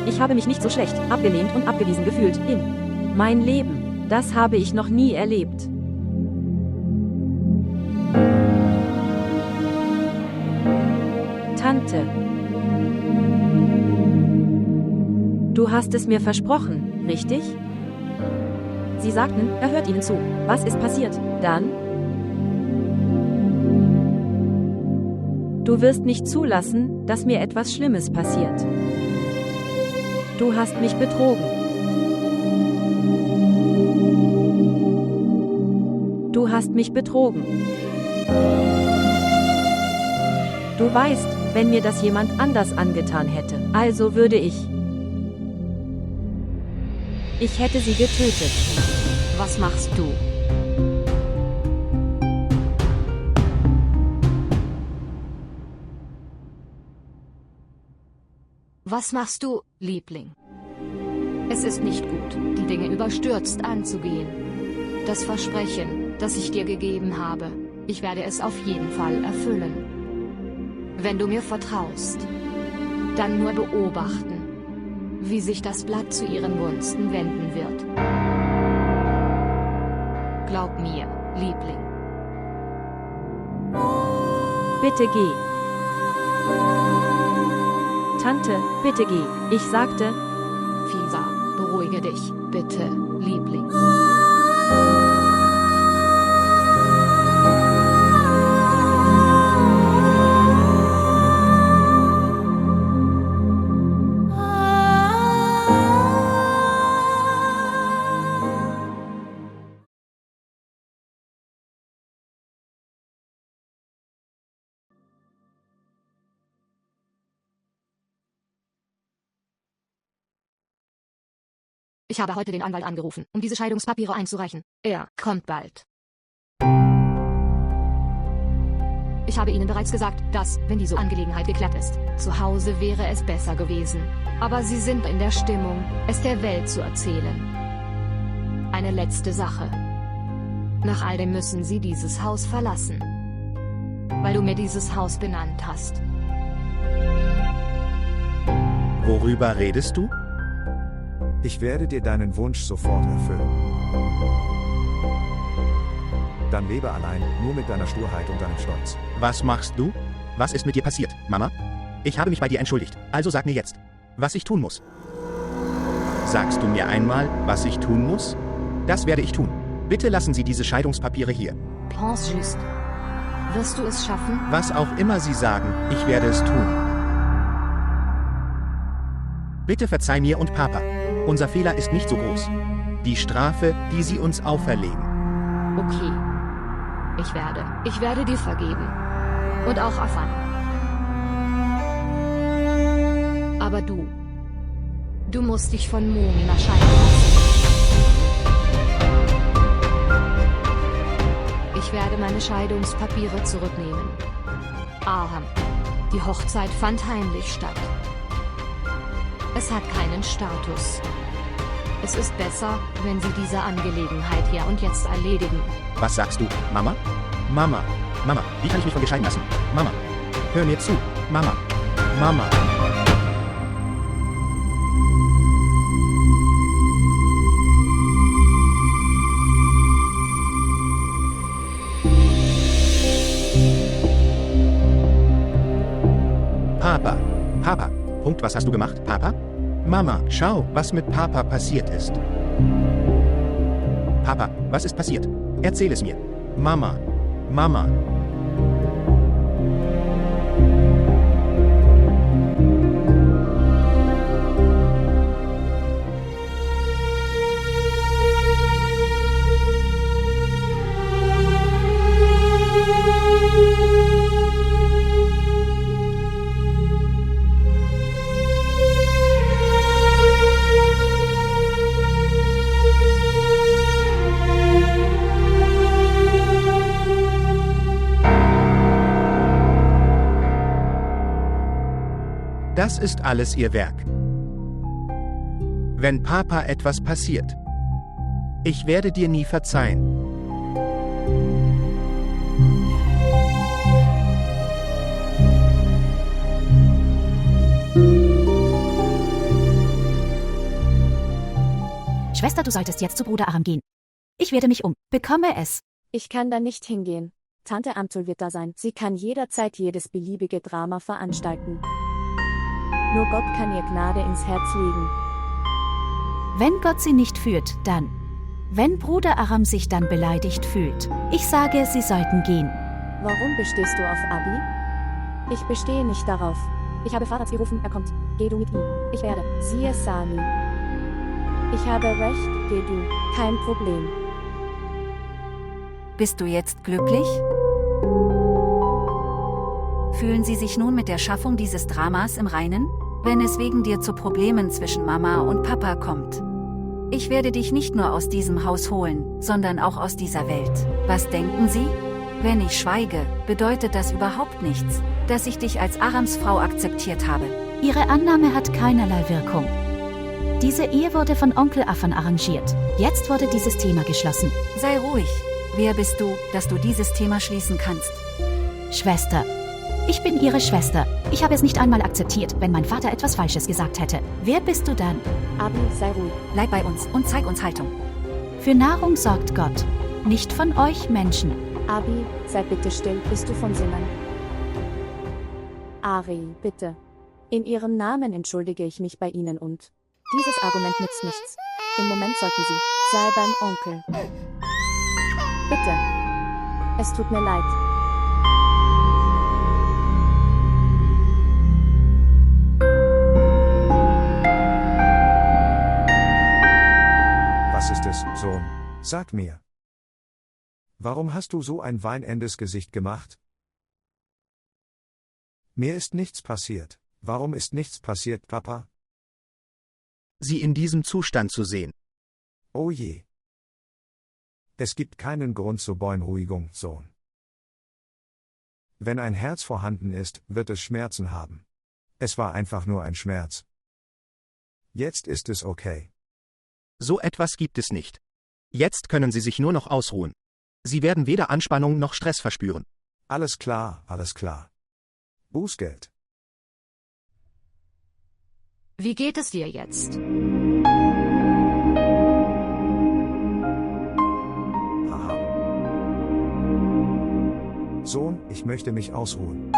Ich habe mich nicht so schlecht, abgelehnt und abgewiesen gefühlt in mein Leben. Das habe ich noch nie erlebt. Tante. Du hast es mir versprochen, richtig? Sie sagten, er hört Ihnen zu. Was ist passiert? Dann? Du wirst nicht zulassen, dass mir etwas Schlimmes passiert. Du hast mich betrogen. Du hast mich betrogen. Du weißt, wenn mir das jemand anders angetan hätte, also würde ich hätte sie getötet. Was machst du? Was machst du, Liebling? Es ist nicht gut, die Dinge überstürzt anzugehen. Das Versprechen, das ich dir gegeben habe, ich werde es auf jeden Fall erfüllen. Wenn du mir vertraust, dann nur beobachten, wie sich das Blatt zu ihren Gunsten wenden wird. Glaub mir, Liebling. Bitte geh. Tante, bitte geh. Ich sagte. Fisa, beruhige dich, bitte, Liebling. Ich habe heute den Anwalt angerufen, um diese Scheidungspapiere einzureichen. Er kommt bald. Ich habe Ihnen bereits gesagt, dass, wenn diese Angelegenheit geklärt ist, zu Hause wäre es besser gewesen. Aber Sie sind in der Stimmung, es der Welt zu erzählen. Eine letzte Sache. Nach all dem müssen Sie dieses Haus verlassen. Weil du mir dieses Haus benannt hast. Worüber redest du? Ich werde dir deinen Wunsch sofort erfüllen. Dann lebe allein, nur mit deiner Sturheit und deinem Stolz. Was machst du? Was ist mit dir passiert, Mama? Ich habe mich bei dir entschuldigt, also sag mir jetzt, was ich tun muss. Sagst du mir einmal, was ich tun muss? Das werde ich tun. Bitte lassen Sie diese Scheidungspapiere hier. Pense juste. Wirst du es schaffen? Was auch immer Sie sagen, ich werde es tun. Bitte verzeih mir und Papa. Unser Fehler ist nicht so groß. Die Strafe, die Sie uns auferlegen. Okay. Ich werde dir vergeben. Und auch Afan. Aber du musst dich von Momina scheiden lassen. Ich werde meine Scheidungspapiere zurücknehmen. Aham. Die Hochzeit fand heimlich statt. Es hat keinen Status. Es ist besser, wenn Sie diese Angelegenheit hier und jetzt erledigen. Was sagst du, Mama? Mama, wie kann ich mich von dir scheiden lassen? Mama, hör mir zu, Mama. Papa. Punkt, was hast du gemacht, Papa? Mama, schau, was mit Papa passiert ist. Papa, was ist passiert? Erzähl es mir. Mama. Das ist alles ihr Werk. Wenn Papa etwas passiert, ich werde dir nie verzeihen. Schwester, du solltest jetzt zu Bruder Aram gehen. Ich werde mich bekomme es. Ich kann da nicht hingehen. Tante Amtul wird da sein. Sie kann jederzeit jedes beliebige Drama veranstalten. Nur Gott kann ihr Gnade ins Herz legen. Wenn Gott sie nicht führt, dann. Wenn Bruder Aram sich dann beleidigt fühlt. Ich sage, sie sollten gehen. Warum bestehst du auf Abi? Ich bestehe nicht darauf. Ich habe Fahrrad gerufen, er kommt. Geh du mit ihm. Ich werde. Siehe Sami. Ich habe recht, geh du. Kein Problem. Bist du jetzt glücklich? Fühlen Sie sich nun mit der Schaffung dieses Dramas im Reinen? Wenn es wegen dir zu Problemen zwischen Mama und Papa kommt. Ich werde dich nicht nur aus diesem Haus holen, sondern auch aus dieser Welt. Was denken Sie? Wenn ich schweige, bedeutet das überhaupt nichts, dass ich dich als Arams Frau akzeptiert habe. Ihre Annahme hat keinerlei Wirkung. Diese Ehe wurde von Onkel Afan arrangiert. Jetzt wurde dieses Thema geschlossen. Sei ruhig. Wer bist du, dass du dieses Thema schließen kannst? Schwester. Ich bin Ihre Schwester. Ich habe es nicht einmal akzeptiert, wenn mein Vater etwas Falsches gesagt hätte. Wer bist du dann? Abi, sei ruhig. Bleib bei uns und zeig uns Haltung. Für Nahrung sorgt Gott. Nicht von euch Menschen. Abi, sei bitte still, bist du von Sinnen? Ari, bitte. In Ihrem Namen entschuldige ich mich bei Ihnen und... Dieses Argument nützt nichts. Im Moment sollten Sie... Sei beim Onkel. Bitte. Es tut mir leid. Was ist es, Sohn? Sag mir. Warum hast du so ein weinendes Gesicht gemacht? Mir ist nichts passiert. Warum ist nichts passiert, Papa? Sie in diesem Zustand zu sehen. Oh je. Es gibt keinen Grund zur Beunruhigung, Sohn. Wenn ein Herz vorhanden ist, wird es Schmerzen haben. Es war einfach nur ein Schmerz. Jetzt ist es okay. So etwas gibt es nicht. Jetzt können Sie sich nur noch ausruhen. Sie werden weder Anspannung noch Stress verspüren. Alles klar, alles klar. Bußgeld. Wie geht es dir jetzt? Aha. Sohn, ich möchte mich ausruhen.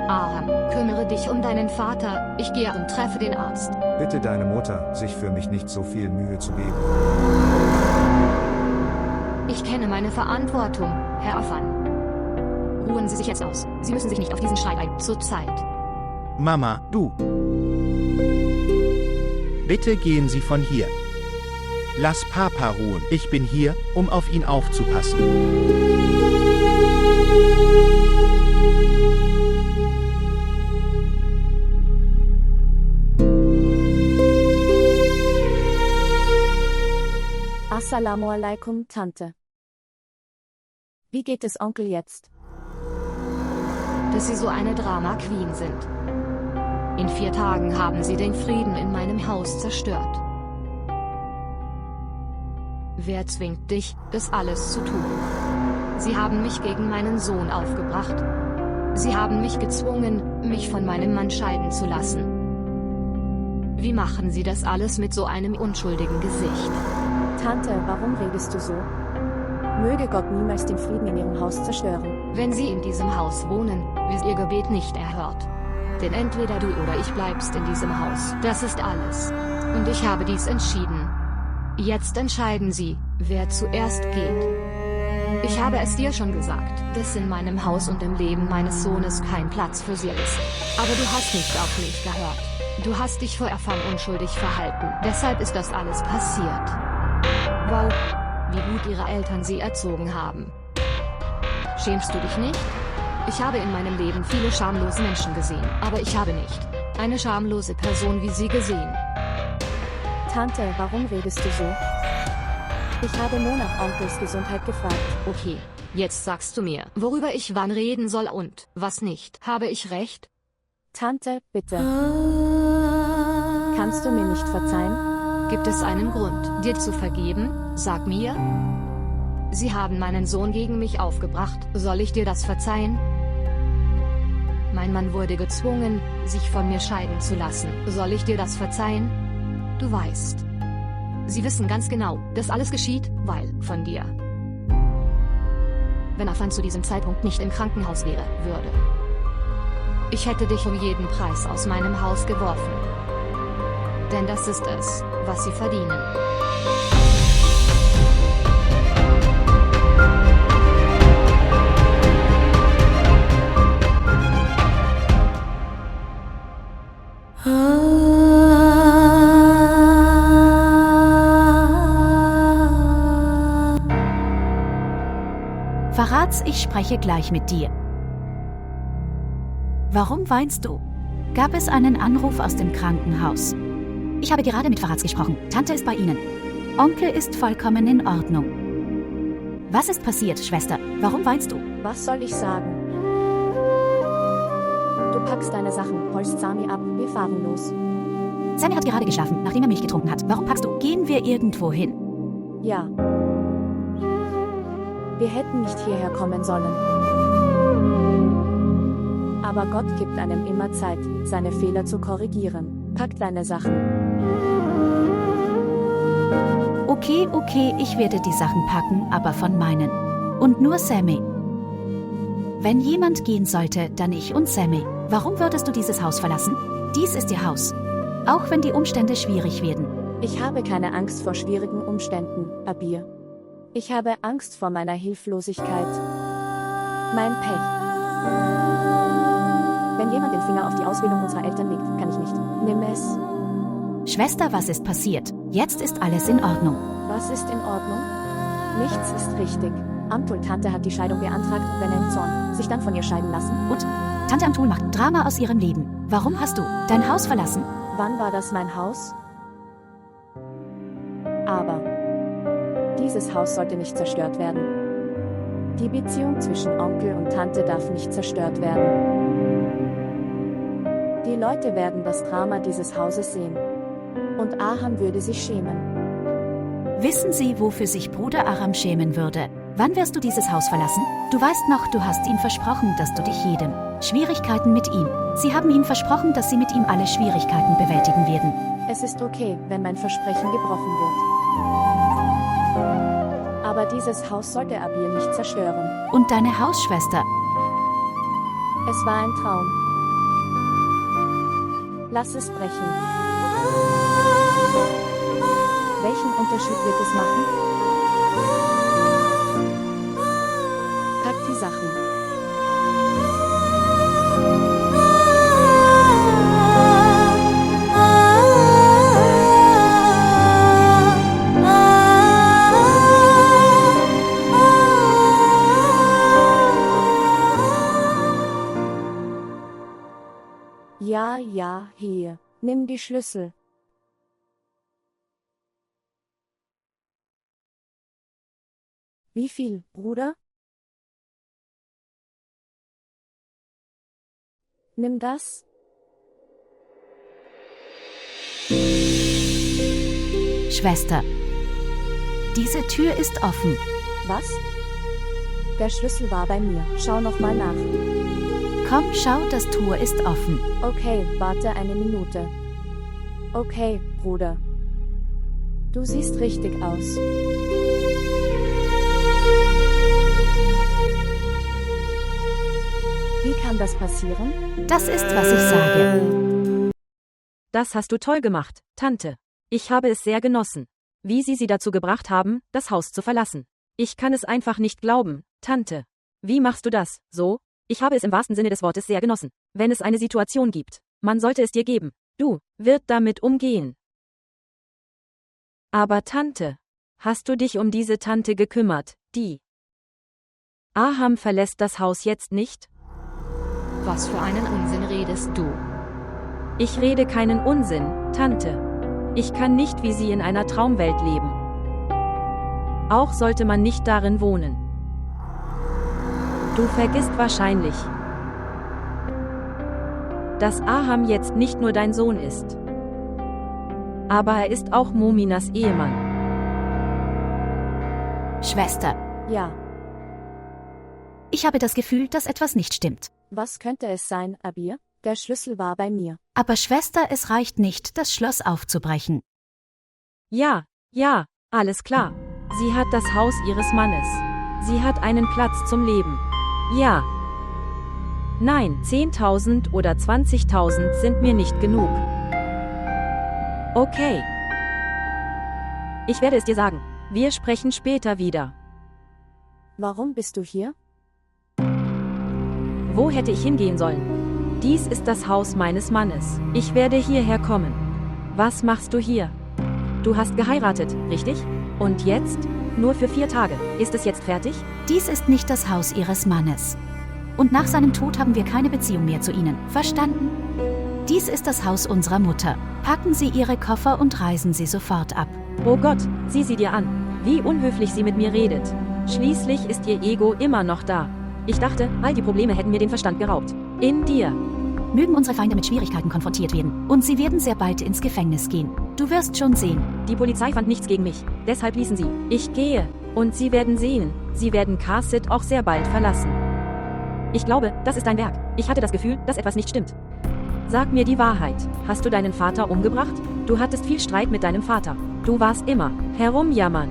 Aram, kümmere dich um deinen Vater, ich gehe und treffe den Arzt. Bitte deine Mutter, sich für mich nicht so viel Mühe zu geben. Ich kenne meine Verantwortung, Herr Afan. Ruhen Sie sich jetzt aus. Sie müssen sich nicht auf diesen Schrei ein, zur Zeit. Mama, du. Bitte gehen Sie von hier. Lass Papa ruhen. Ich bin hier, um auf ihn aufzupassen. Assalamu alaikum, Tante. Wie geht es Onkel jetzt? Dass Sie so eine Drama-Queen sind. In 4 Tagen haben Sie den Frieden in meinem Haus zerstört. Wer zwingt dich, das alles zu tun? Sie haben mich gegen meinen Sohn aufgebracht. Sie haben mich gezwungen, mich von meinem Mann scheiden zu lassen. Wie machen Sie das alles mit so einem unschuldigen Gesicht? Tante, warum redest du so? Möge Gott niemals den Frieden in Ihrem Haus zerstören. Wenn Sie in diesem Haus wohnen, wird Ihr Gebet nicht erhört. Denn entweder du oder ich bleibst in diesem Haus. Das ist alles. Und ich habe dies entschieden. Jetzt entscheiden Sie, wer zuerst geht. Ich habe es dir schon gesagt, dass in meinem Haus und im Leben meines Sohnes kein Platz für sie ist. Aber du hast nicht auf mich gehört. Du hast dich vor Erfang unschuldig verhalten. Deshalb ist das alles passiert. Wow, wie gut ihre Eltern sie erzogen haben. Schämst du dich nicht? Ich habe in meinem Leben viele schamlose Menschen gesehen, aber ich habe nicht eine schamlose Person wie sie gesehen. Tante, warum redest du so? Ich habe nur nach Onkels Gesundheit gefragt. Okay, jetzt sagst du mir, worüber ich wann reden soll und was nicht. Habe ich recht? Tante, bitte. Kannst du mir nicht verzeihen? Gibt es einen Grund, dir zu vergeben? Sag mir. Sie haben meinen Sohn gegen mich aufgebracht. Soll ich dir das verzeihen? Mein Mann wurde gezwungen, sich von mir scheiden zu lassen. Soll ich dir das verzeihen? Du weißt. Sie wissen ganz genau, dass alles geschieht, weil von dir. Wenn Afan zu diesem Zeitpunkt nicht im Krankenhaus wäre, würde ich hätte dich um jeden Preis aus meinem Haus geworfen. Denn das ist es, was sie verdienen. Verrat's, ich spreche gleich mit dir. Warum weinst du? Gab es einen Anruf aus dem Krankenhaus? Ich habe gerade mit Farats gesprochen. Tante ist bei Ihnen. Onkel ist vollkommen in Ordnung. Was ist passiert, Schwester? Warum weinst du? Was soll ich sagen? Du packst deine Sachen, holst Sami ab, wir fahren los. Sammy hat gerade geschlafen, nachdem er Milch getrunken hat. Warum packst du? Gehen wir irgendwo hin? Ja. Wir hätten nicht hierher kommen sollen. Aber Gott gibt einem immer Zeit, seine Fehler zu korrigieren. Pack deine Sachen. Okay, ich werde die Sachen packen, aber von meinen. Und nur Sammy. Wenn jemand gehen sollte, dann ich und Sammy. Warum würdest du dieses Haus verlassen? Dies ist ihr Haus. Auch wenn die Umstände schwierig werden. Ich habe keine Angst vor schwierigen Umständen, Abir. Ich habe Angst vor meiner Hilflosigkeit. Mein Pech. Wenn jemand den Finger auf die Ausbildung unserer Eltern legt, kann ich nicht. Nimm es. Schwester, was ist passiert? Jetzt ist alles in Ordnung. Was ist in Ordnung? Nichts ist richtig. Amtul Tante hat die Scheidung beantragt, wenn er im Zorn sich dann von ihr scheiden lassen. Und? Tante Amtul macht Drama aus ihrem Leben. Warum hast du dein Haus verlassen? Wann war das mein Haus? Aber dieses Haus sollte nicht zerstört werden. Die Beziehung zwischen Onkel und Tante darf nicht zerstört werden. Die Leute werden das Drama dieses Hauses sehen. Und Aham würde sich schämen. Wissen Sie, wofür sich Bruder Aram schämen würde? Wann wirst du dieses Haus verlassen? Du weißt noch, du hast ihm versprochen, dass du dich jedem Schwierigkeiten mit ihm. Sie haben ihm versprochen, dass sie mit ihm alle Schwierigkeiten bewältigen werden. Es ist okay, wenn mein Versprechen gebrochen wird. Aber dieses Haus sollte Abir nicht zerstören. Und deine Hausschwester? Es war ein Traum. Lass es brechen. Welchen Unterschied wird es machen? Pack die Sachen. Ja, hier. Nimm die Schlüssel. Wie viel, Bruder? Nimm das. Schwester. Diese Tür ist offen. Was? Der Schlüssel war bei mir. Schau noch mal nach. Komm, schau, das Tor ist offen. Okay, warte eine Minute. Okay, Bruder. Du siehst richtig aus. Wie kann das passieren? Das ist, was ich sage. Das hast du toll gemacht, Tante. Ich habe es sehr genossen. Wie Sie dazu gebracht haben, das Haus zu verlassen. Ich kann es einfach nicht glauben, Tante. Wie machst du das, so? Ich habe es im wahrsten Sinne des Wortes sehr genossen. Wenn es eine Situation gibt, man sollte es dir geben. Du, wird damit umgehen. Aber Tante, hast du dich um diese Tante gekümmert, die Aham verlässt das Haus jetzt nicht? Was für einen Unsinn redest du? Ich rede keinen Unsinn, Tante. Ich kann nicht wie Sie in einer Traumwelt leben. Auch sollte man nicht darin wohnen. Du vergisst wahrscheinlich. dass Aham jetzt nicht nur dein Sohn ist. Aber er ist auch Mominas Ehemann. Schwester, Ja, ich habe das Gefühl, dass etwas nicht stimmt. was könnte es sein, Abir? Der Schlüssel war bei mir. Aber Schwester, es reicht nicht, das Schloss aufzubrechen. Ja, alles klar. Sie hat das Haus ihres Mannes. Sie hat einen Platz zum Leben. Ja. Nein, 10.000 oder 20.000 sind mir nicht genug. Okay. Ich werde es dir sagen. Wir sprechen später wieder. Warum bist du hier? Wo hätte ich hingehen sollen? Dies ist das Haus meines Mannes. Ich werde hierher kommen. Was machst du hier? Du hast geheiratet, richtig? Und jetzt? Nur für 4 Tage. Ist es jetzt fertig? Dies ist nicht das Haus ihres Mannes. Und nach seinem Tod haben wir keine Beziehung mehr zu ihnen. Verstanden? Dies ist das Haus unserer Mutter. Packen Sie Ihre Koffer und reisen Sie sofort ab. Oh Gott, sieh sie dir an. Wie unhöflich sie mit mir redet. Schließlich ist ihr Ego immer noch da. Ich dachte, all die Probleme hätten mir den Verstand geraubt. In dir. Mögen unsere Feinde mit Schwierigkeiten konfrontiert werden. Und sie werden sehr bald ins Gefängnis gehen. Du wirst schon sehen. Die Polizei fand nichts gegen mich. Deshalb ließen sie. Ich gehe. Und sie werden sehen. Sie werden Carsit auch sehr bald verlassen. Ich glaube, das ist dein Werk. Ich hatte das Gefühl, dass etwas nicht stimmt. Sag mir die Wahrheit. Hast du deinen Vater umgebracht? Du hattest viel Streit mit deinem Vater. Du warst immer herumjammern.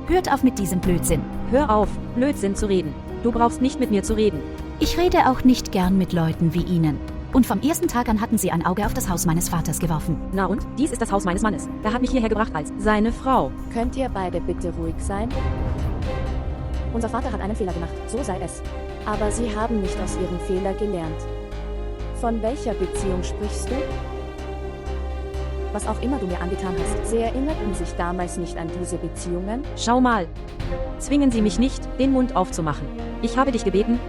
Hört auf mit diesem Blödsinn. Hör auf, Blödsinn zu reden. Du brauchst nicht mit mir zu reden. Ich rede auch nicht gern mit Leuten wie Ihnen. Und vom ersten Tag an hatten Sie ein Auge auf das Haus meines Vaters geworfen. Na und? Dies ist das Haus meines Mannes. Er hat mich hierher gebracht als seine Frau. Könnt ihr beide bitte ruhig sein? Unser Vater hat einen Fehler gemacht, so sei es. Aber sie haben nicht aus ihrem Fehler gelernt. Von welcher Beziehung sprichst du? Was auch immer du mir angetan hast, sie erinnerten sich damals nicht an diese Beziehungen? Schau mal. Zwingen Sie mich nicht, den Mund aufzumachen. Ich habe dich gebeten,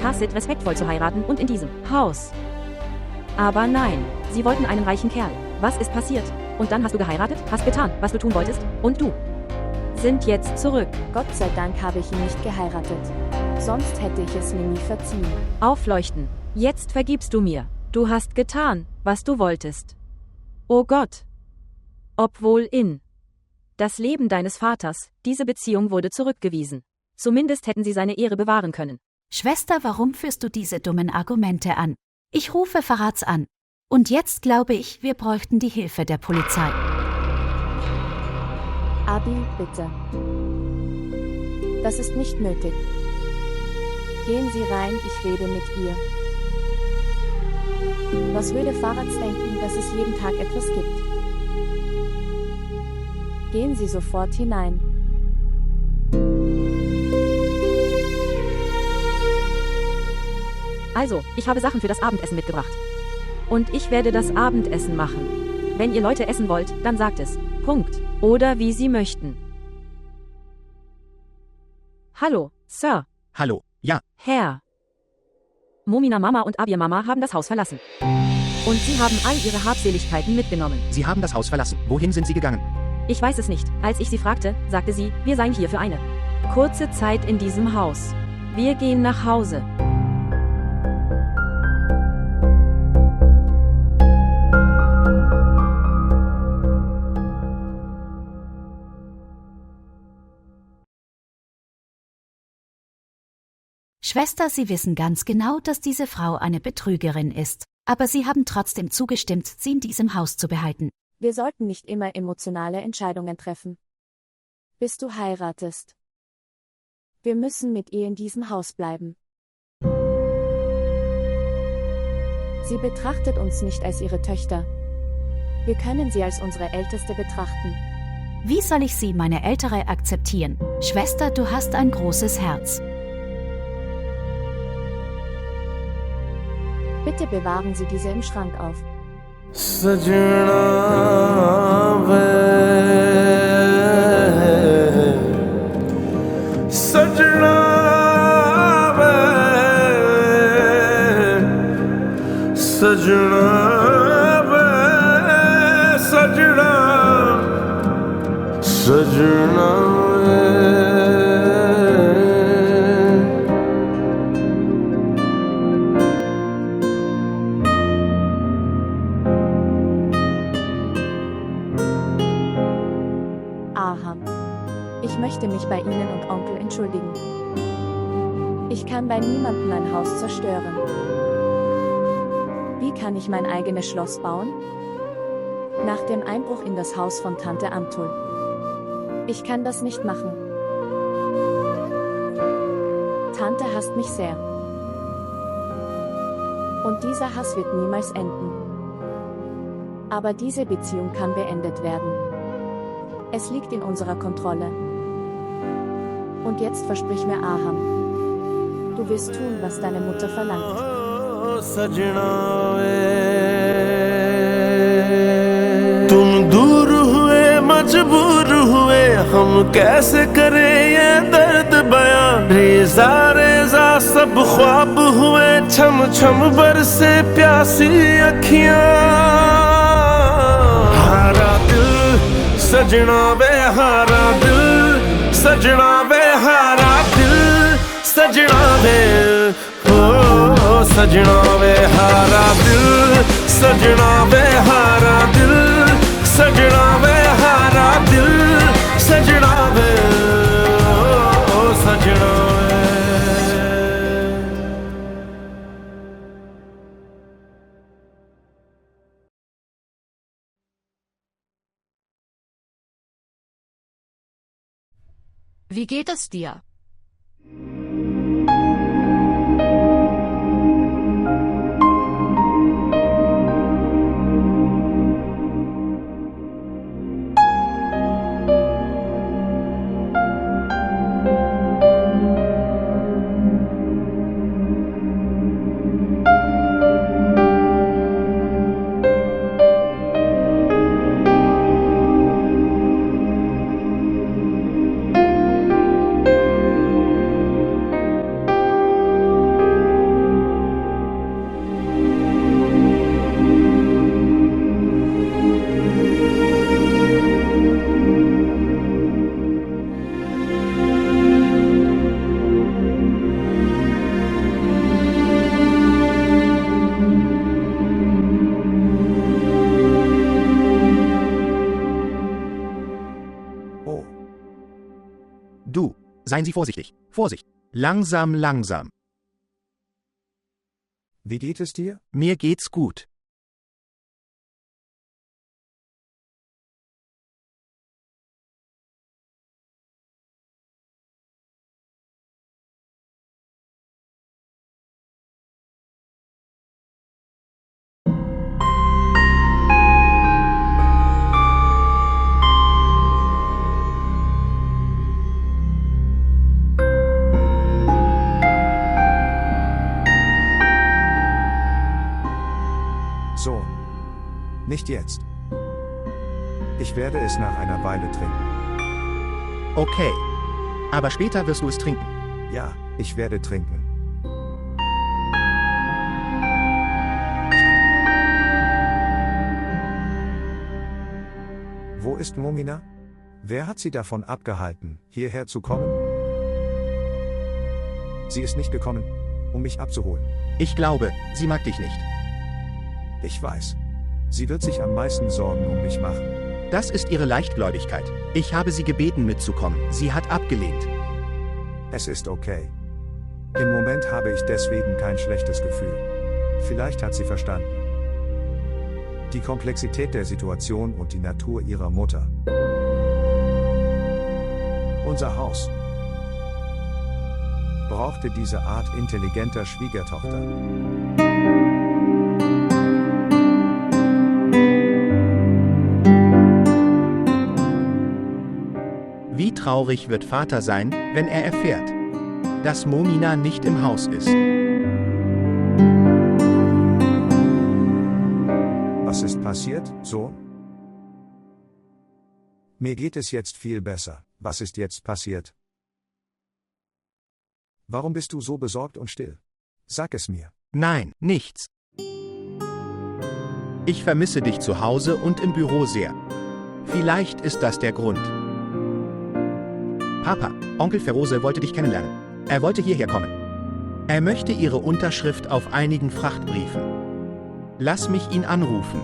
Carsit respektvoll zu heiraten und in diesem Haus. Aber nein, sie wollten einen reichen Kerl. Was ist passiert? Und dann hast du geheiratet, hast getan, was du tun wolltest, und du sind jetzt zurück. Gott sei Dank habe ich ihn nicht geheiratet. Sonst hätte ich es mir nie verziehen. Aufleuchten. Jetzt vergibst du mir. Du hast getan, was du wolltest. Oh Gott. Obwohl in das Leben deines Vaters, diese Beziehung wurde zurückgewiesen. Zumindest hätten sie seine Ehre bewahren können. Schwester, warum führst du diese dummen Argumente an? Ich rufe Verrats an. Und jetzt glaube ich, wir bräuchten die Hilfe der Polizei. Abi, bitte. Das ist nicht nötig. Gehen Sie rein, ich rede mit ihr. Was würde Farats denken, dass es jeden Tag etwas gibt? Gehen Sie sofort hinein. Also, ich habe Sachen für das Abendessen mitgebracht. Und ich werde das Abendessen machen. Wenn ihr Leute essen wollt, dann sagt es. Punkt. Oder wie sie möchten. Hallo, Sir. Hallo, ja, Herr. Momina Mama und Abir Mama haben das Haus verlassen. Und sie haben all ihre Habseligkeiten mitgenommen. Sie haben das Haus verlassen. Wohin sind Sie gegangen? Ich weiß es nicht. Als ich sie fragte, sagte sie, wir seien hier für eine kurze Zeit in diesem Haus. Wir gehen nach Hause. Schwester, Sie wissen ganz genau, dass diese Frau eine Betrügerin ist. Aber Sie haben trotzdem zugestimmt, sie in diesem Haus zu behalten. Wir sollten nicht immer emotionale Entscheidungen treffen. Bis du heiratest. Wir müssen mit ihr in diesem Haus bleiben. Sie betrachtet uns nicht als ihre Töchter. Wir können sie als unsere Älteste betrachten. Wie soll ich Sie, meine Ältere, akzeptieren? Schwester, du hast ein großes Herz. Bitte bewahren Sie diese im Schrank auf. Aham. Ich möchte mich bei Ihnen und Onkel entschuldigen. Ich kann bei niemandem ein Haus zerstören. Wie kann ich mein eigenes Schloss bauen? Nach dem Einbruch in das Haus von Tante Amtul. Ich kann das nicht machen. Tante hasst mich sehr. Und dieser Hass wird niemals enden. Aber diese Beziehung kann beendet werden. Es liegt in unserer Kontrolle. Und jetzt versprich mir, Aham, du wirst tun, was deine Mutter verlangt. तुम दूर हुए मजबूर हुए हम कैसे करें ये दर्द बयां रेजा रेजा सब ख्वाब हुए छम छम बरसे प्यासी अखियां हारा दिल सजना वे हारा दिल सजना वे हारा दिल सजना वे ओ सजना वे हारा दिल सजना वे हारा दिल सजना वे हारा दिल सजना वे ओ सजना वे Wie geht es dir? Du, seien Sie vorsichtig. Vorsicht. Langsam, langsam. Wie geht es dir? Mir geht's gut. Sohn. Nicht jetzt. Ich werde es nach einer Weile trinken. Okay. Aber später wirst du es trinken. Ja, ich werde trinken. Wo ist Momina? Wer hat sie davon abgehalten, hierher zu kommen? Sie ist nicht gekommen, um mich abzuholen. Ich glaube, sie mag dich nicht. Ich weiß. Sie wird sich am meisten Sorgen um mich machen. Das ist ihre Leichtgläubigkeit. Ich habe sie gebeten mitzukommen. Sie hat abgelehnt. Es ist okay. Im Moment habe ich deswegen kein schlechtes Gefühl. Vielleicht hat sie verstanden. Die Komplexität der Situation und die Natur ihrer Mutter. Unser Haus brauchte diese Art intelligenter Schwiegertochter. Wie traurig wird Vater sein, wenn er erfährt, dass Momina nicht im Haus ist. Was ist passiert, Sohn? Mir geht es jetzt viel besser. Was ist jetzt passiert? Warum bist du so besorgt und still? Sag es mir. Nein, nichts. Ich vermisse dich zu Hause und im Büro sehr. Vielleicht ist das der Grund. Papa, Onkel Ferose wollte dich kennenlernen. Er wollte hierher kommen. Er möchte ihre Unterschrift auf einigen Frachtbriefen. Lass mich ihn anrufen.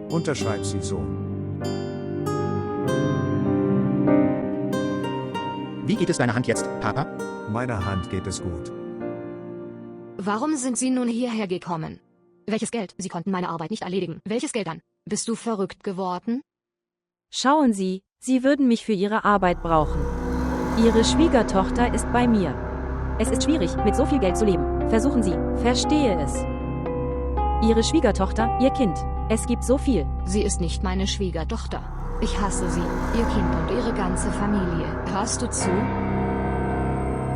Unterschreib sie, Sohn. Wie geht es deiner Hand jetzt, Papa? Meiner Hand geht es gut. Warum sind Sie nun hierher gekommen? Welches Geld? Sie konnten meine Arbeit nicht erledigen. Welches Geld dann? Bist du verrückt geworden? Schauen Sie, Sie würden mich für Ihre Arbeit brauchen. Ihre Schwiegertochter ist bei mir. Es ist schwierig, mit so viel Geld zu leben. Versuchen Sie, verstehe es. Ihre Schwiegertochter, Ihr Kind. Es gibt so viel. Sie ist nicht meine Schwiegertochter. Ich hasse sie, ihr Kind und ihre ganze Familie. Hörst du zu?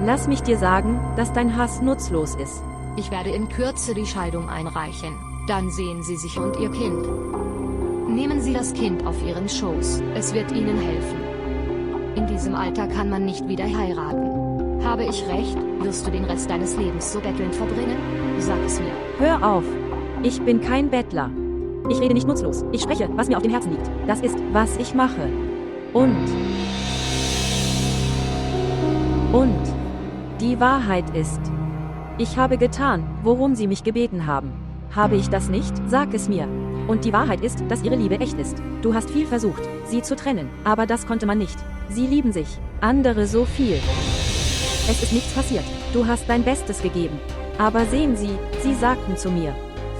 Lass mich dir sagen, dass dein Hass nutzlos ist. Ich werde in Kürze die Scheidung einreichen. Dann sehen Sie sich und Ihr Kind. Nehmen Sie das Kind auf Ihren Schoß. Es wird Ihnen helfen. In diesem Alter kann man nicht wieder heiraten. Habe ich recht? Wirst du den Rest deines Lebens so bettelnd verbringen? Sag es mir. Hör auf. Ich bin kein Bettler. Ich rede nicht nutzlos. Ich spreche, was mir auf dem Herzen liegt. Das ist, was ich mache. Und die Wahrheit ist, ich habe getan, worum Sie mich gebeten haben. Habe ich das nicht? Sag es mir. Und die Wahrheit ist, dass Ihre Liebe echt ist. Du hast viel versucht, sie zu trennen, aber das konnte man nicht. Sie lieben sich, andere so viel. Es ist nichts passiert. Du hast dein Bestes gegeben. Aber sehen Sie, Sie sagten zu mir,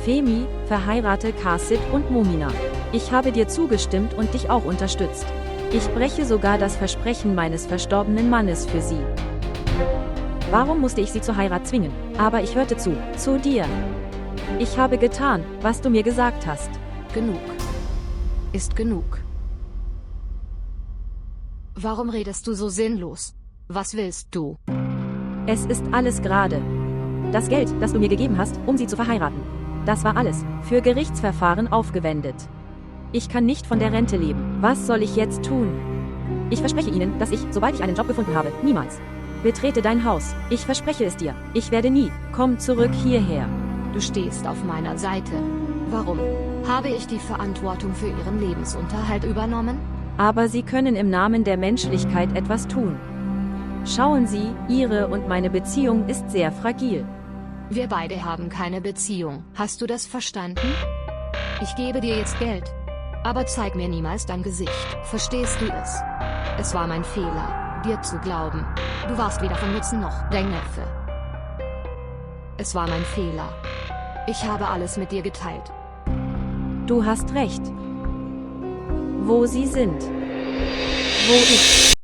Femi, verheirate Kasit und Mumina. Ich habe dir zugestimmt und dich auch unterstützt. Ich breche sogar das Versprechen meines verstorbenen Mannes für sie. Warum musste ich sie zur Heirat zwingen? Aber ich hörte zu dir. Ich habe getan, was du mir gesagt hast. Genug. Ist genug. Warum redest du so sinnlos? Was willst du? Es ist alles gerade. Das Geld, das du mir gegeben hast, um sie zu verheiraten. Das war alles, für Gerichtsverfahren aufgewendet. Ich kann nicht von der Rente leben. Was soll ich jetzt tun? Ich verspreche Ihnen, dass ich, sobald ich einen Job gefunden habe, niemals betrete dein Haus. Ich verspreche es dir. Ich werde nie. Komm zurück hierher. Du stehst auf meiner Seite. Warum? Habe ich die Verantwortung für Ihren Lebensunterhalt übernommen? Aber Sie können im Namen der Menschlichkeit etwas tun. Schauen Sie, Ihre und meine Beziehung ist sehr fragil. Wir beide haben keine Beziehung. Hast du das verstanden? Ich gebe dir jetzt Geld. Aber zeig mir niemals dein Gesicht. Verstehst du es? Es war mein Fehler, dir zu glauben. Du warst weder von Nutzen noch dein Neffe. Es war mein Fehler. Ich habe alles mit dir geteilt. Du hast recht. Wo sie sind. Wo ich